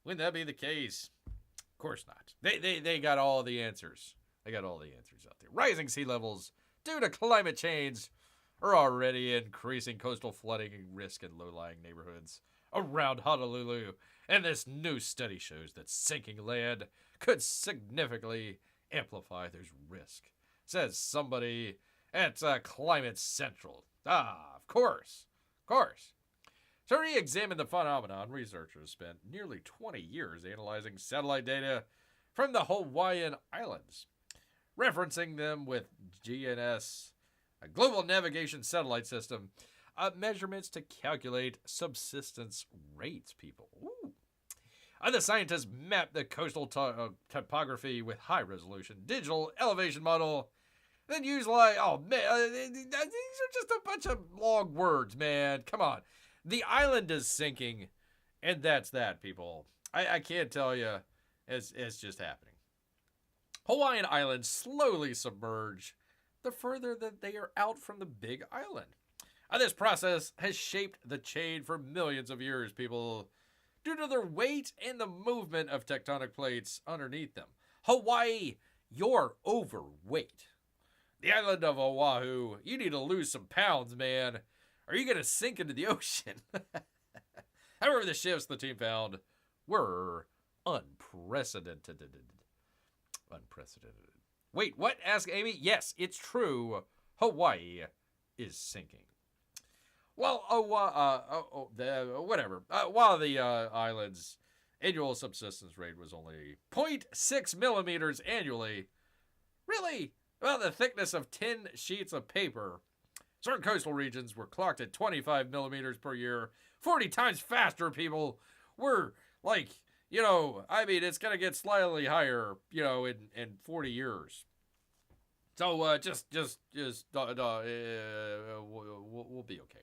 Wouldn't that be the case? Of course not. They got all the answers. They got all the answers out there. Rising sea levels due to climate change are already increasing coastal flooding risk in low-lying neighborhoods around Honolulu, and this new study shows that sinking land could significantly amplify this risk, says somebody at Climate Central. Of course. To re-examine the phenomenon, researchers spent nearly 20 years analyzing satellite data from the Hawaiian Islands, referencing them with GNS, a global navigation satellite system, measurements to calculate subsistence rates, people. Ooh. The scientists mapped the coastal topography with high-resolution digital elevation model, then used these are just a bunch of long words, man. Come on. The island is sinking, and that's that, people. I can't tell you. It's just happening. Hawaiian Islands slowly submerge the further that they are out from the big island. This process has shaped the chain for millions of years, people, due to their weight and the movement of tectonic plates underneath them. Hawaii, you're overweight. The island of Oahu, you need to lose some pounds, man. Are you going to sink into the ocean? However, the shifts the team found were unprecedented. Wait, what? Asked Amy. Yes, it's true. Hawaii is sinking. Well, whatever. While the island's annual subsistence rate was only zero point 0.6 millimeters annually, really, well, the thickness of 10 sheets of paper. Certain coastal regions were clocked at 25 millimeters per year, 40 times faster. People were like, I mean, it's gonna get slightly higher, in 40 years. So we'll be okay.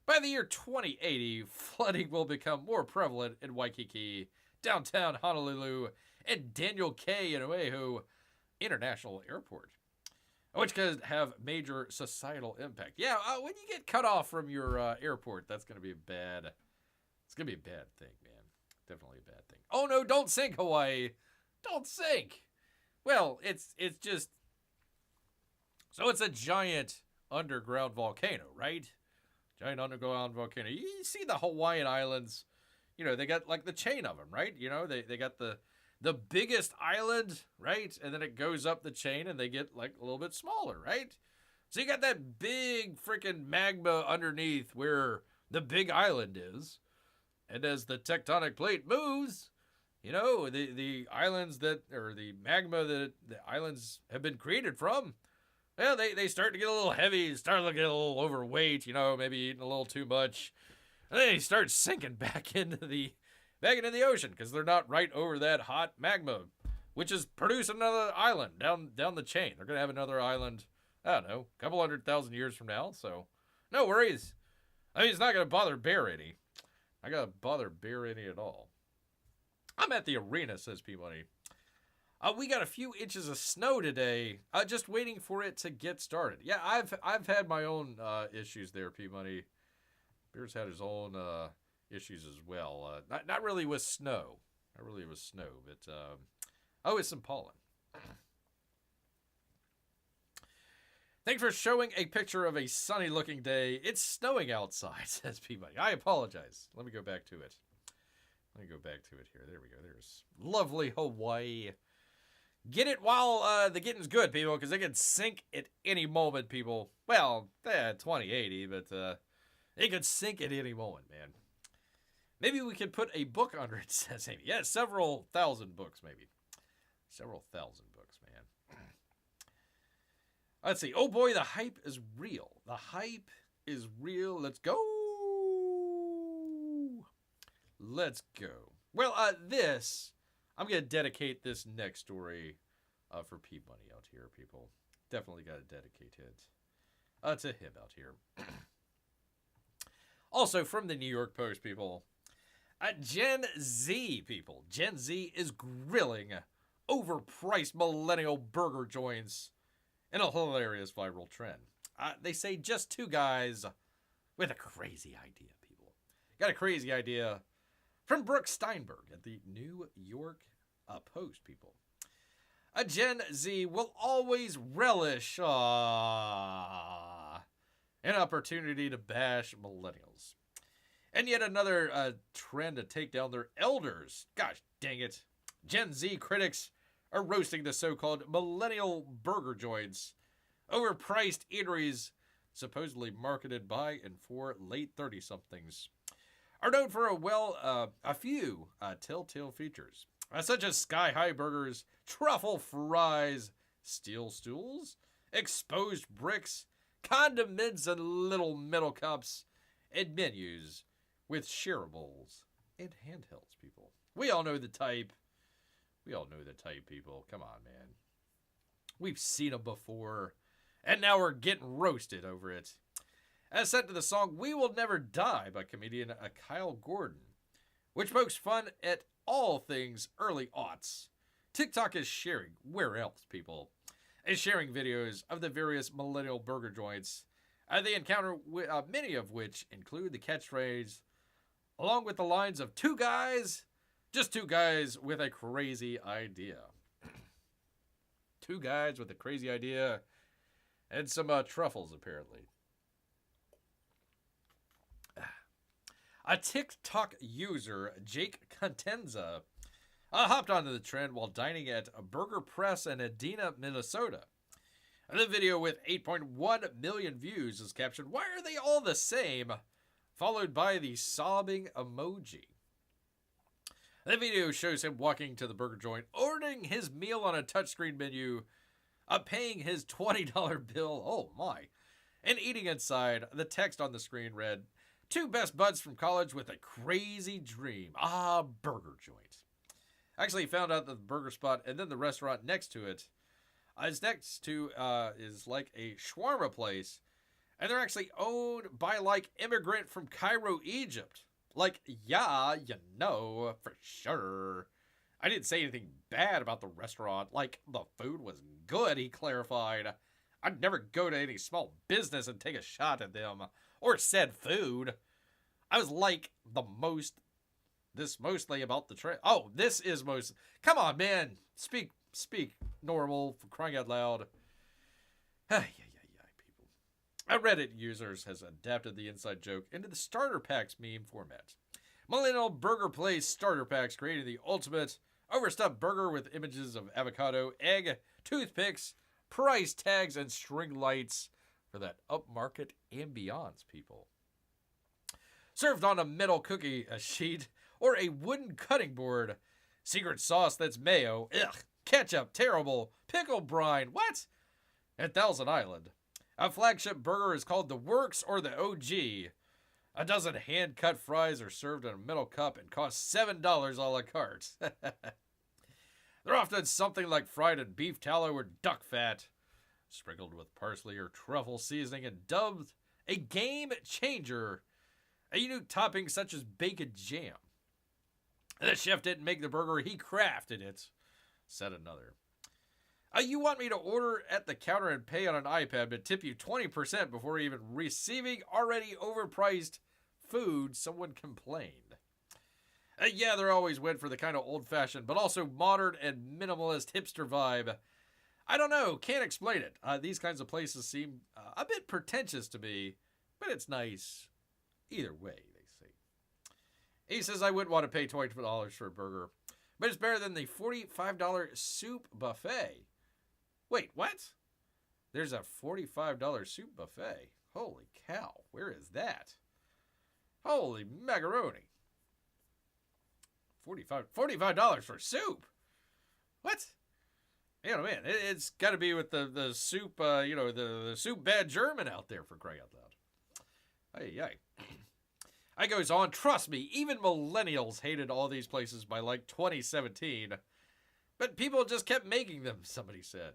By the year 2080, flooding will become more prevalent in Waikiki, downtown Honolulu, and Daniel K. and Oahu International Airport, which could have major societal impact. Yeah, when you get cut off from your airport, that's going to be it's going to be a bad thing, man. Definitely a bad thing. Oh no, don't sink, Hawaii. Don't sink. Well, it's just, so it's a giant underground volcano, right? Giant underground volcano. You see the Hawaiian Islands, they got like the chain of them, right? They got the biggest island, right? And then it goes up the chain and they get like a little bit smaller, right? So you got that big freaking magma underneath where the big island is. And as the tectonic plate moves, the islands or the magma that the islands have been created from, well, they start to get a little heavy, start to get a little overweight, maybe eating a little too much. And then they start sinking back into the ocean because they're not right over that hot magma, which is producing another island down the chain. They're going to have another island, I don't know, a couple 100,000 years from now. So no worries. I mean, it's not going to bother Bear any. Not going to bother Bear any at all. I'm at the arena, says P-Money. We got a few inches of snow today, just waiting for it to get started. Yeah, I've had my own issues there, P-Money. Bear's had his own issues as well. Not really with snow. Not really with snow, but with some pollen. Thanks for showing a picture of a sunny-looking day. It's snowing outside, says P-Money. I apologize. Let me go back to it. Let me go back to it here. There we go. There's lovely Hawaii. Get it while the getting's good, people, because they can sink at any moment, people. Well, 2080, but it could sink at any moment, man. Maybe we could put a book under it, says Amy. Yeah, several thousand books, maybe. Several thousand books, man. Let's see. Oh, boy, the hype is real. The hype is real. Let's go. Let's go. Well, I'm going to dedicate this next story for P-Money out here, people. Definitely got to dedicate it to him out here. Also, from the New York Post, people. Gen Z, people. Gen Z is grilling overpriced millennial burger joints in a hilarious viral trend. They say just two guys with a crazy idea, people. Got a crazy idea from Brooke Steinberg at the New York Post, people. A Gen Z will always relish an opportunity to bash millennials. And yet another trend to take down their elders. Gosh dang it. Gen Z critics are roasting the so-called millennial burger joints, overpriced eateries supposedly marketed by and for late 30-somethings. Are known for a few telltale features, such as sky-high burgers, truffle fries, steel stools, exposed bricks, condiments in little metal cups, and menus with shareables and handhelds, people. We all know the type. We all know the type, people. Come on, man. We've seen them before, and now we're getting roasted over it. As set to the song We Will Never Die by comedian Kyle Gordon, which pokes fun at all things early aughts. TikTok is sharing, where else, people, is sharing videos of the various millennial burger joints they encounter, many of which include the catchphrase, along with the lines of two guys, just two guys with a crazy idea. Two guys with a crazy idea and some truffles, apparently. A TikTok user, Jake Contenza, hopped onto the trend while dining at a Burger Press in Edina, Minnesota. And the video with 8.1 million views is captioned, "Why are they all the same?" followed by the sobbing emoji. The video shows him walking to the burger joint, ordering his meal on a touchscreen menu, paying his $20 bill, oh my, and eating inside. The text on the screen read, "Two best buds from college with a crazy dream. Ah, burger joint." Actually found out that the burger spot and then the restaurant next to it is like a shawarma place, and they're actually owned by like immigrant from Cairo, Egypt. Like, yeah, you know, for sure. I didn't say anything bad about the restaurant. Like, the food was good, he clarified. I'd never go to any small business and take a shot at them or said food. I was like mostly about the trip. Oh, this is most. Come on, man. Speak normal, for crying out loud. People. A Reddit users has adapted the inside joke into the starter packs meme format. Millennial burger place starter packs creating the ultimate overstuffed burger with images of avocado, egg, toothpicks, price tags, and string lights for that upmarket ambiance, people. Served on a metal cookie sheet or a wooden cutting board. Secret sauce that's mayo. Ugh. Ketchup. Terrible. Pickle brine. What? At Thousand Island. A flagship burger is called the Works or the OG. A dozen hand-cut fries are served in a metal cup and cost $7 a la carte. They're often something like fried in beef tallow or duck fat, sprinkled with parsley or truffle seasoning and dubbed a game changer. A unique topping such as bacon jam. The chef didn't make the burger, he crafted it, said another. You want me to order at the counter and pay on an iPad, but tip you 20% before even receiving already overpriced food, someone complained. Yeah, they're always went for the kind of old-fashioned, but also modern and minimalist hipster vibe. I don't know, can't explain it. These kinds of places seem a bit pretentious to me, but it's nice either way, they say. He says, I wouldn't want to pay $20 for a burger, but it's better than the $45 soup buffet. Wait, what? There's a $45 soup buffet. Holy cow, where is that? Holy macaroni. $45 for soup? What? You know, man, it's got to be with the soup, the soup bad German out there, for crying out loud. Hey. I goes on, trust me, even millennials hated all these places by like 2017. But people just kept making them, somebody said.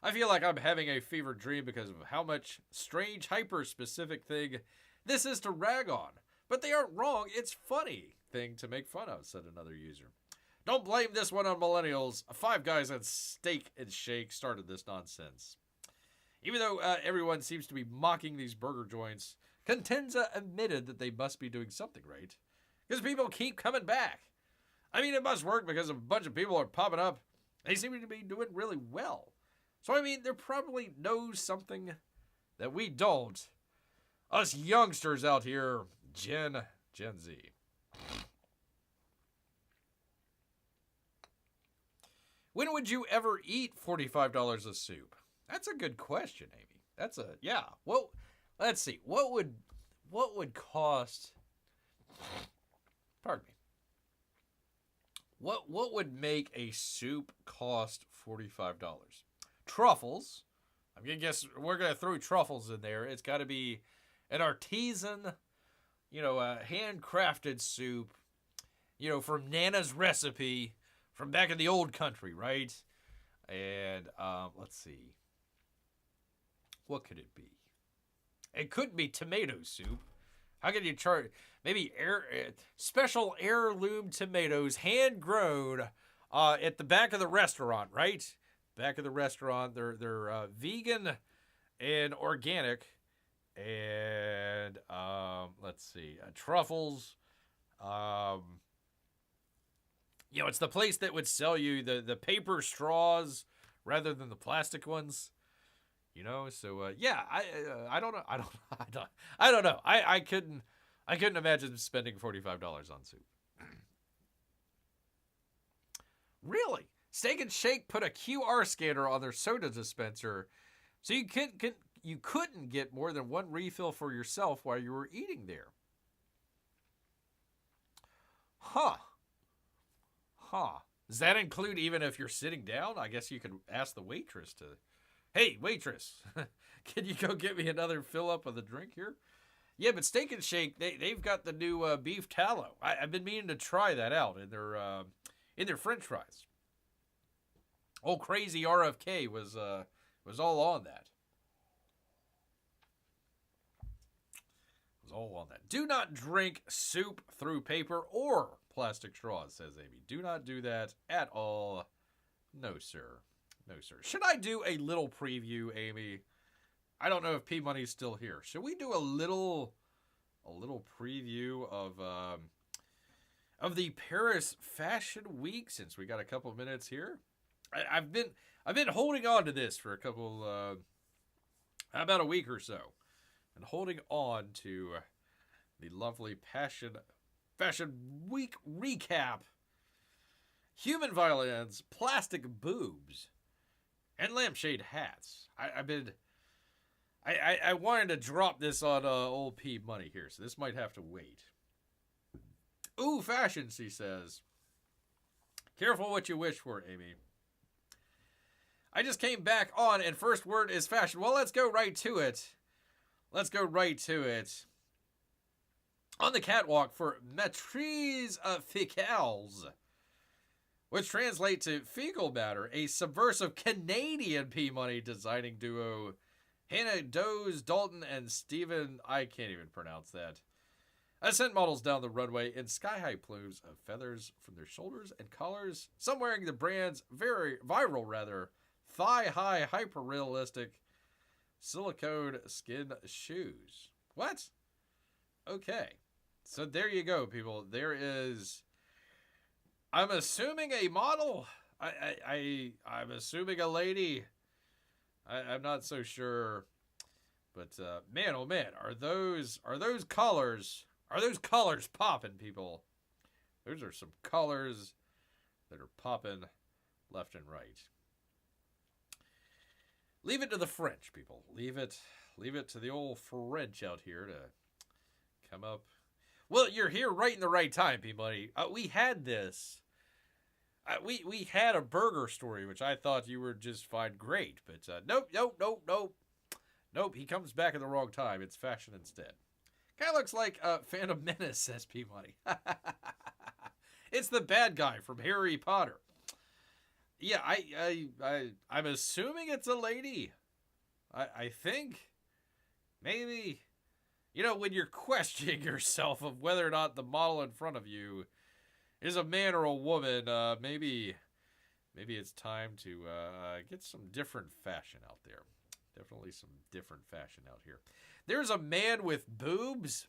I feel like I'm having a fever dream because of how much strange, hyper-specific thing this is to rag on. But they aren't wrong, it's funny thing to make fun of, said another user. Don't blame this one on millennials. Five Guys at Steak and Shake started this nonsense. Even though everyone seems to be mocking these burger joints, Contenza admitted that they must be doing something right. Because people keep coming back. I mean, it must work because a bunch of people are popping up. They seem to be doing really well. So, I mean, they probably know something that we don't. Us youngsters out here, Gen Z. When would you ever eat $45 of soup? That's a good question, Amy. Well, let's see. What would cost? Pardon me. What would make a soup cost $45? Truffles. I'm gonna guess we're gonna throw truffles in there. It's got to be an artisan, a handcrafted soup, from Nana's recipe from back in the old country, right? And let's see. What could it be? It couldn't be tomato soup. How can you charge? Maybe special heirloom tomatoes, hand grown, at the back of the restaurant, right? Back of the restaurant, they're vegan and organic, and let's see, truffles. It's the place that would sell you the paper straws rather than the plastic ones. So I don't know. I don't know. I couldn't imagine spending $45 on soup. Really? Steak and Shake put a QR scanner on their soda dispenser So you couldn't get more than one refill for yourself while you were eating there. Huh. Does that include even if you're sitting down? I guess you could ask the waitress to, hey, waitress, can you go get me another fill up of the drink here? Yeah, but Steak and Shake, they've got the new beef tallow. I've been meaning to try that out in their French fries. Old crazy RFK was all on that. Was all on that. Do not drink soup through paper or plastic straws, says Amy. Do not do that at all. No, sir. No, sir. Should I do a little preview, Amy? I don't know if P-Money's still here. Should we do a little preview of the Paris Fashion Week since we got a couple of minutes here? I've been holding on to this for about a week or so, and holding on to the lovely Fashion Week recap. Human violins, plastic boobs, and lampshade hats. I wanted to drop this on old P Money here, so this might have to wait. Ooh, fashion, she says. Careful what you wish for, Amy. I just came back on, and first word is fashion. Well, let's go right to it. On the catwalk for Maîtrise Fécales, which translates to fecal matter, a subversive Canadian P-Money designing duo Hannah Doze Dalton and Stephen, I can't even pronounce that, ascent models down the runway in sky-high plumes of feathers from their shoulders and collars, some wearing the brand's very viral, thigh-high, hyper-realistic silicone skin shoes. What? Okay. So there you go, people. There is, I'm assuming a model. I'm assuming a lady. I'm not so sure, but man, oh man, are those colors popping, people? Those are some colors that are popping left and right. Leave it to the French, people. Leave it to the old French out here to come up. Well, you're here right in the right time, P-Money. We had this. We had a burger story, which I thought you would just find great. But nope. He comes back at the wrong time. It's fashion instead. Kind of looks like Phantom Menace, says P-Money. It's the bad guy from Harry Potter. Yeah, I'm assuming it's a lady. I think maybe, when you're questioning yourself of whether or not the model in front of you is a man or a woman, maybe it's time to get some different fashion out there. Definitely some different fashion out here. There's a man with boobs.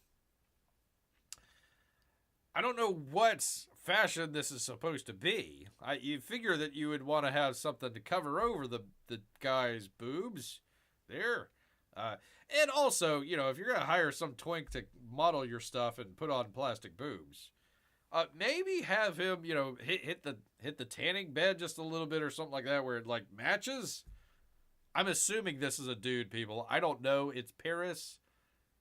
I don't know what fashion this is supposed to be. You figure that you would want to have something to cover over the guy's boobs there. And also, if you're going to hire some twink to model your stuff and put on plastic boobs, maybe have him, hit the tanning bed just a little bit or something like that where it like matches. I'm assuming this is a dude, people. I don't know. It's Paris.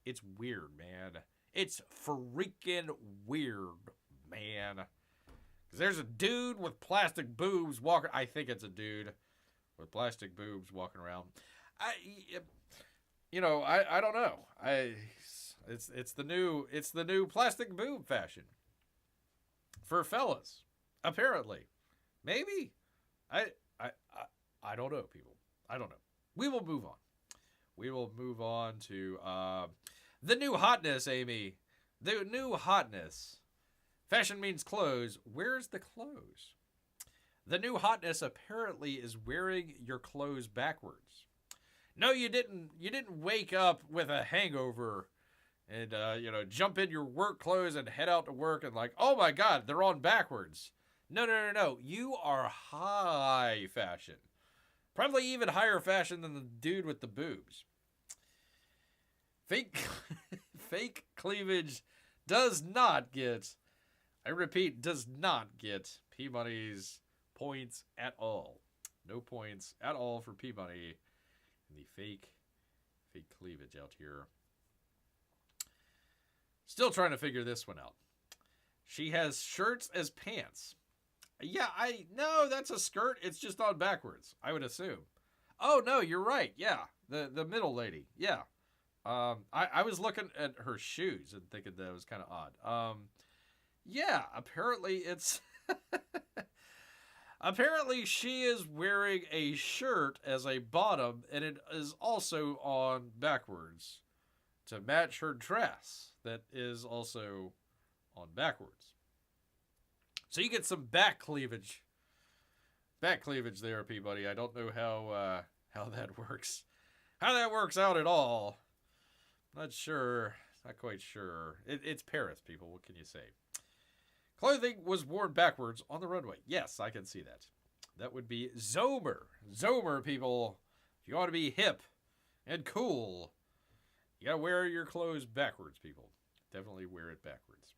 It's weird, man. It's freaking weird, man. Because there's a dude with plastic boobs walking. I think it's a dude with plastic boobs walking around. I don't know. It's the new plastic boob fashion for fellas, apparently. Maybe. I don't know, people. I don't know. We will move on. We will move on to the new hotness, Amy. The new hotness. Fashion means clothes. Where's the clothes? The new hotness apparently is wearing your clothes backwards. No, you didn't wake up with a hangover and jump in your work clothes and head out to work and like, oh my God, they're on backwards. No. You are high fashion. Probably even higher fashion than the dude with the boobs. Fake cleavage does not get, I repeat, does not get P-Money's points at all. No points at all for P-Money in the fake cleavage out here. Still trying to figure this one out. She has shirts as pants. Yeah, no, that's a skirt. It's just on backwards, I would assume. Oh, no, you're right. Yeah, the middle lady. Yeah. I was looking at her shoes and thinking that was kind of odd. Yeah, apparently it's... Apparently she is wearing a shirt as a bottom, and it is also on backwards to match her dress that is also on backwards. So you get some back cleavage. Back cleavage there, Peabody. I don't know how that works. How that works out at all. Not sure. Not quite sure. It's Paris, people. What can you say? Clothing was worn backwards on the runway. Yes, I can see that. That would be Zomer. Zomer, people. If you want to be hip and cool, you gotta wear your clothes backwards, people. Definitely wear it backwards.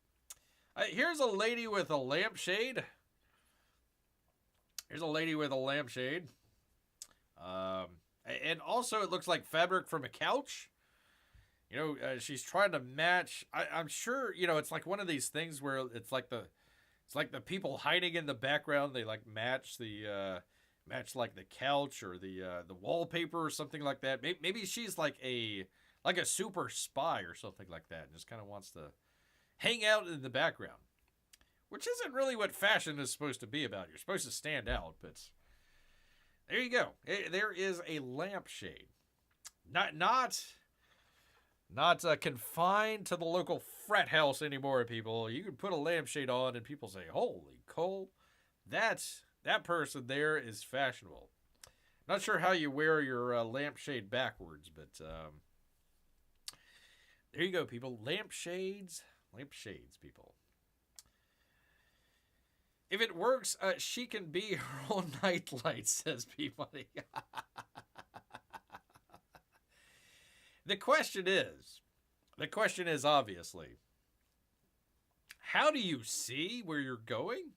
Here's a lady with a lampshade. Here's a lady with a lampshade. And also it looks like fabric from a couch. You know, she's trying to match. I'm sure, you know, it's like one of these things where it's like the people hiding in the background. They like match like the couch or the wallpaper or something like that. Maybe she's like a super spy or something like that, and just kind of wants to hang out in the background, which isn't really what fashion is supposed to be about. You're supposed to stand out, but there you go. There is a lampshade, not confined to the local frat house anymore, people. You can put a lampshade on and people say, holy coal, that person there is fashionable. Not sure how you wear your lampshade backwards, but there you go, people. Lampshades, people. If it works, she can be her own nightlight, says Peabody. The question is obviously, how do you see where you're going?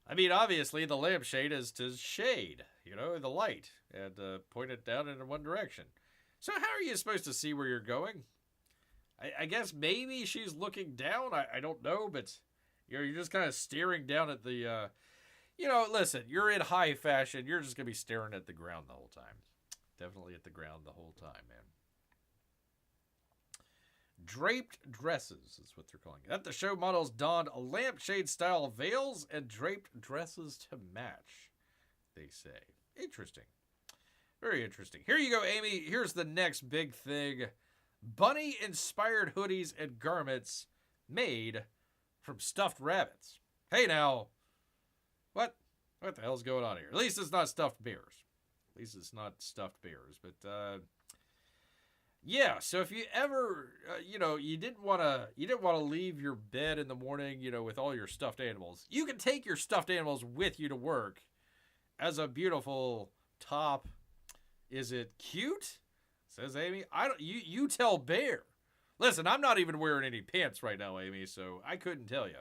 I mean, obviously, the lampshade is to shade, you know, the light, and point it down in one direction. So how are you supposed to see where you're going? I guess maybe she's looking down. I don't know, but you're just kind of staring down at the, you know, listen, you're in high fashion. You're just going to be staring at the ground the whole time. Definitely at the ground the whole time, man. Draped dresses is what they're calling it. At the show, models donned lampshade-style veils and draped dresses to match, they say. Interesting. Very interesting. Here you go, Amy. Here's the next big thing. Bunny-inspired hoodies and garments made from stuffed rabbits. Hey, now. What the hell's going on here? At least it's not stuffed bears. At least it's not stuffed bears. But, yeah, so if you ever, you know, you didn't want to leave your bed in the morning, you know, with all your stuffed animals, you can take your stuffed animals with you to work as a beautiful top. Is it cute? Says Amy. You tell Bear. Listen, I'm not even wearing any pants right now, Amy, so I couldn't tell you.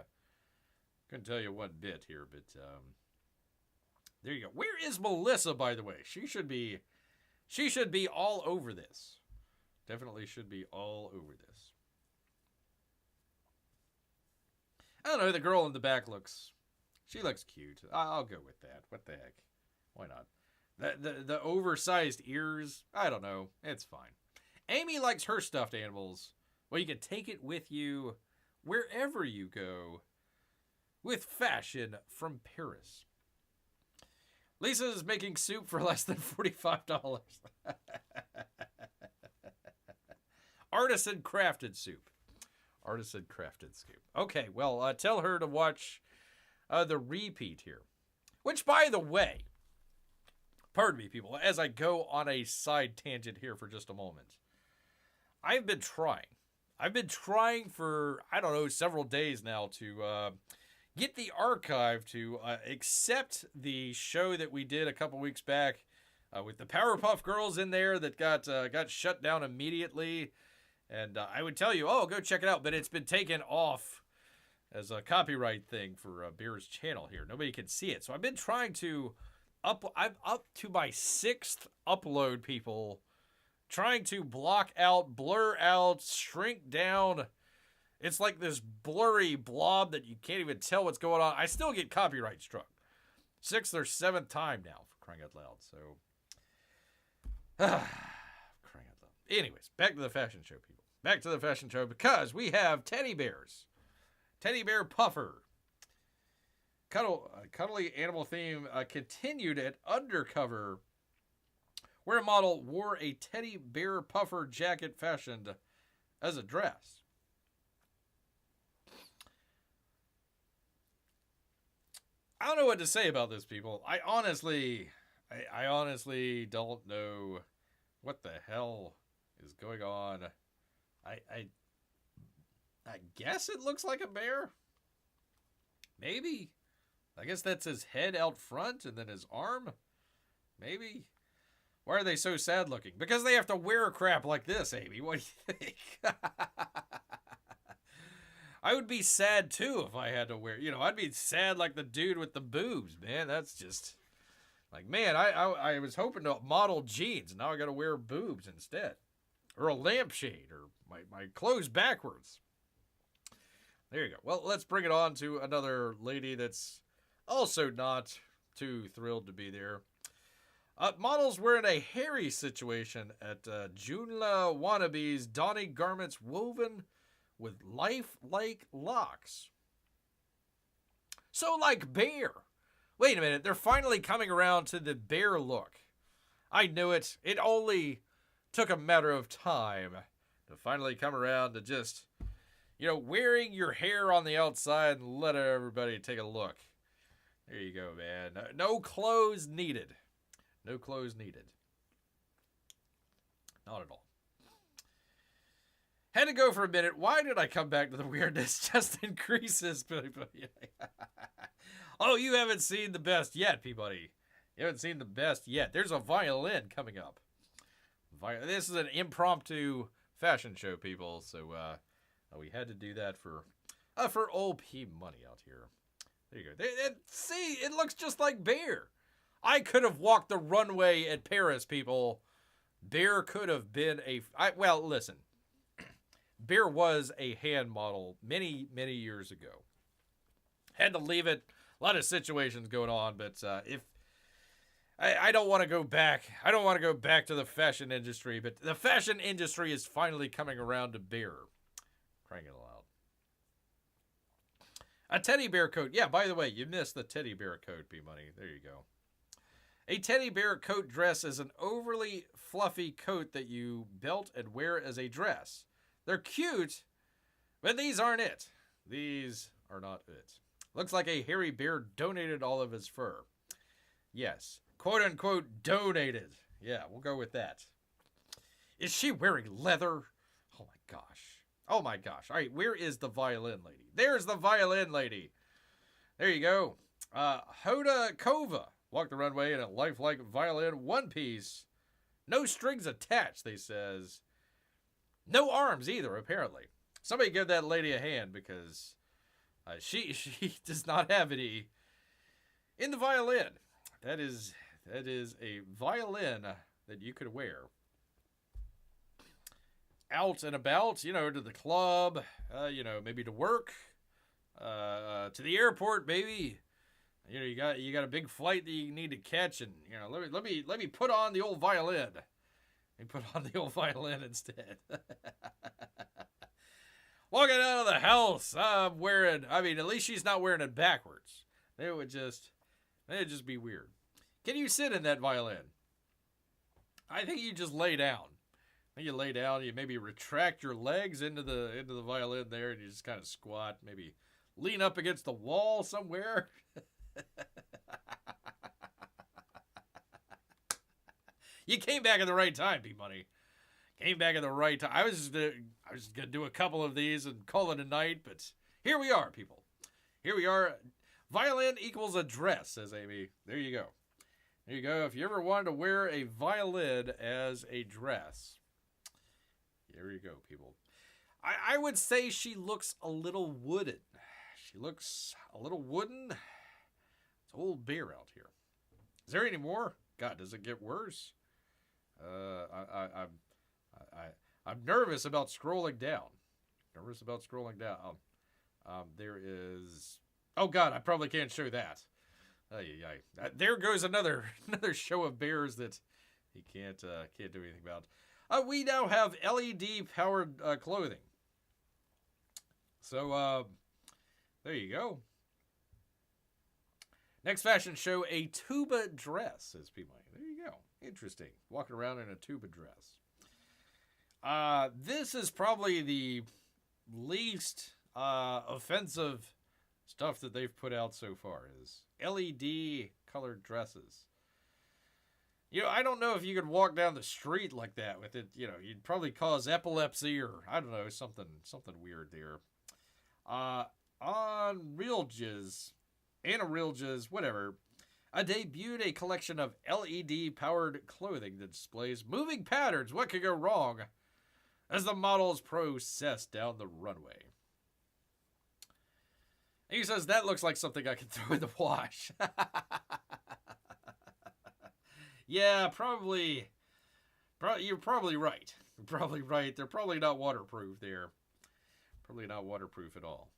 Couldn't tell you one bit here, but there you go. Where is Melissa, by the way? She should be all over this. Definitely should be all over this. I don't know, the girl in the back looks cute. I'll go with that. What the heck? Why not? The oversized ears, I don't know. It's fine. Amy likes her stuffed animals. Well, you can take it with you wherever you go with fashion from Paris. Lisa's making soup for less than $45. Artisan crafted soup. Artisan crafted soup. Okay, well, tell her to watch the repeat here. Which, by the way, pardon me, people, as I go on a side tangent here for just a moment. I've been trying for, I don't know, several days now to get the archive to accept the show that we did a couple weeks back with the Powerpuff Girls in there that got shut down immediately. And I would tell you, oh, go check it out. But it's been taken off as a copyright thing for Bear's channel here. Nobody can see it. So I've been trying to I'm up to my 6th upload, people. Trying to block out, blur out, shrink down. It's like this blurry blob that you can't even tell what's going on. I still get copyright struck. 6th or 7th time now, for crying out loud. So, crying out loud. Anyways, back to the fashion show, people. Back to the fashion show because we have teddy bears. Teddy bear puffer. Cuddly animal theme continued at Undercover, where a model wore a teddy bear puffer jacket fashioned as a dress. I don't know what to say about this, people. I honestly don't know what the hell is going on. I guess it looks like a bear. Maybe. I guess that's his head out front and then his arm. Maybe. Why are they so sad looking? Because they have to wear crap like this, Amy. What do you think? I would be sad too if I had to wear, I'd be sad like the dude with the boobs, man. That's just like, man, I was hoping to model jeans. Now I got to wear boobs instead. Or a lampshade or my clothes backwards. There you go. Well, let's bring it on to another lady that's also not too thrilled to be there. Models were in a hairy situation at Joomla Wannabe's Donny garments woven with lifelike locks. So like bear. Wait a minute, they're finally coming around to the bear look. I knew it. It only took a matter of time to finally come around to just, wearing your hair on the outside and let everybody take a look. There you go, man. No clothes needed. No clothes needed. Not at all. Had to go for a minute. Why did I come back to the weirdness? Just increases. Oh, you haven't seen the best yet, Peabody. You haven't seen the best yet. There's a violin coming up. This is an impromptu fashion show, people. So we had to do that for old P money out here. There you go. See, it looks just like Bear. I could have walked the runway at Paris, people. Bear could have been listen. Bear was a hand model many, many years ago. Had to leave it. A lot of situations going on, but if I don't want to go back. I don't want to go back to the fashion industry, but the fashion industry is finally coming around to Bear. Crying it aloud. A teddy bear coat. Yeah, by the way, you missed the teddy bear coat, P-Money. There you go. A teddy bear coat dress is an overly fluffy coat that you belt and wear as a dress. They're cute, but these aren't it. These are not it. Looks like a hairy bear donated all of his fur. Yes. Quote unquote donated. Yeah, we'll go with that. Is she wearing leather? Oh my gosh. Oh my gosh. All right, where is the violin lady? There's the violin lady. There you go. Hoda Kova walked the runway in a lifelike violin one piece. No strings attached, they says. No arms either, apparently. Somebody give that lady a hand because she does not have any in the violin. That is a violin that you could wear out and about, to the club, maybe to work, to the airport, maybe. You got a big flight that you need to catch, and let me put on the old violin. Let me put on the old violin instead. Walking out of the house, I'm wearing. I mean, at least she's not wearing it backwards. It'd just be weird. Can you sit in that violin? I think you just lay down. You lay down. You maybe retract your legs into the violin there, and you just kind of squat. Maybe lean up against the wall somewhere. You came back at the right time, P-Money. Came back at the right time. I was gonna do a couple of these and call it a night, but here we are, people. Here we are. Violin equals a dress, says Amy. There you go. There you go. If you ever wanted to wear a violin as a dress, there you go, people. I would say she looks a little wooden. She looks a little wooden. It's old Bear out here. Is there any more? God, does it get worse? I'm nervous about scrolling down. There is. Oh God, I probably can't show that. There goes another show of bears that he can't do anything about. We now have LED powered clothing. So there you go. Next fashion show, a tuba dress, says P Money. There you go. Interesting. Walking around in a tuba dress. This is probably the least offensive stuff that they've put out so far, is LED colored dresses. You know, I don't know if you could walk down the street like that with it. You know, you'd probably cause epilepsy or, I don't know, something weird there. On Real Jizz, whatever, debuted a collection of LED-powered clothing that displays moving patterns. What could go wrong as the models process down the runway? And he says, that looks like something I could throw in the wash. Yeah, probably. You're probably right. They're probably not waterproof there. Probably not waterproof at all.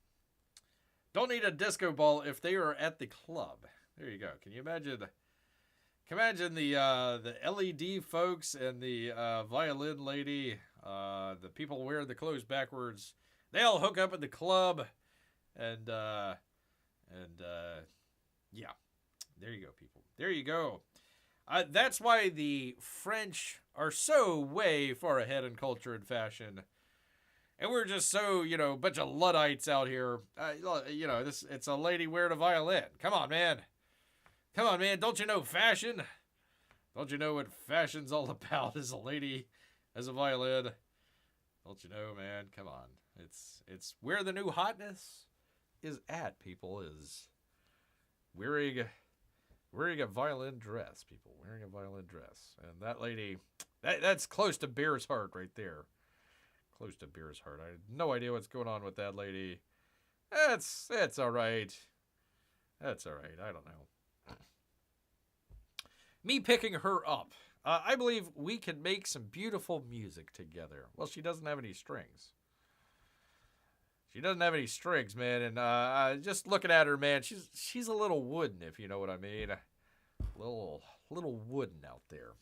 Don't need a disco ball if they are at the club. There you go. Can you imagine? Can you imagine the LED folks and the violin lady, the people wearing the clothes backwards? They all hook up at the club, and yeah. There you go, people. There you go. That's why the French are so way far ahead in culture and fashion. And we're just so, a bunch of Luddites out here. It's a lady wearing a violin. Come on, man. Don't you know fashion? Don't you know what fashion's all about? Is a lady as a violin. Don't you know, man? Come on. It's where the new hotness is at, people, is wearing a violin dress, people. Wearing a violin dress. And that lady, that's close to Bear's heart right there. Close to Bear's heart. I have no idea what's going on with that lady. That's all right. That's all right. I don't know. Me picking her up. I believe we can make some beautiful music together. Well, she doesn't have any strings. She doesn't have any strings, man. And just looking at her, man, she's a little wooden, if you know what I mean. A little wooden out there.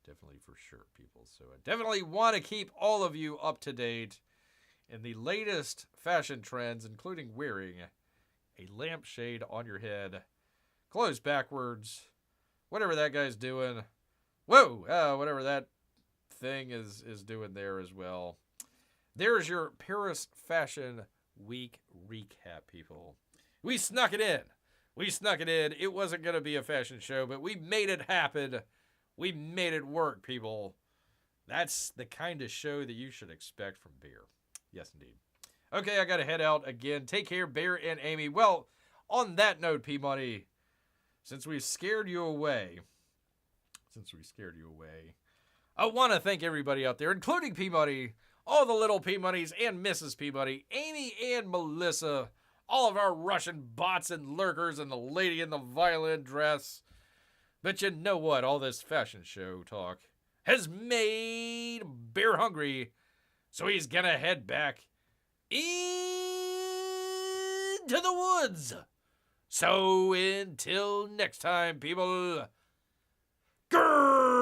Definitely for sure, people. So I definitely want to keep all of you up to date in the latest fashion trends, including wearing a lampshade on your head, clothes backwards, whatever that guy's doing. Whoa! Whatever that thing is doing there as well. There's your Paris Fashion Week recap, people. We snuck it in. It wasn't going to be a fashion show, but we made it happen. We made it work, people. That's the kind of show that you should expect from Bear. Yes, indeed. Okay, I got to head out again. Take care, Bear and Amy. Well, on that note, P-Money, since we scared you away, I want to thank everybody out there, including P-Money, all the little P-Moneys and Mrs. P-Money, Amy and Melissa, all of our Russian bots and lurkers, and the lady in the violin dress. But you know what? All this fashion show talk has made Bear hungry, so he's gonna head back into the woods. So until next time, people, grrrrr,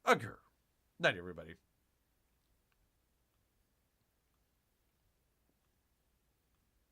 a grrr. Night, everybody.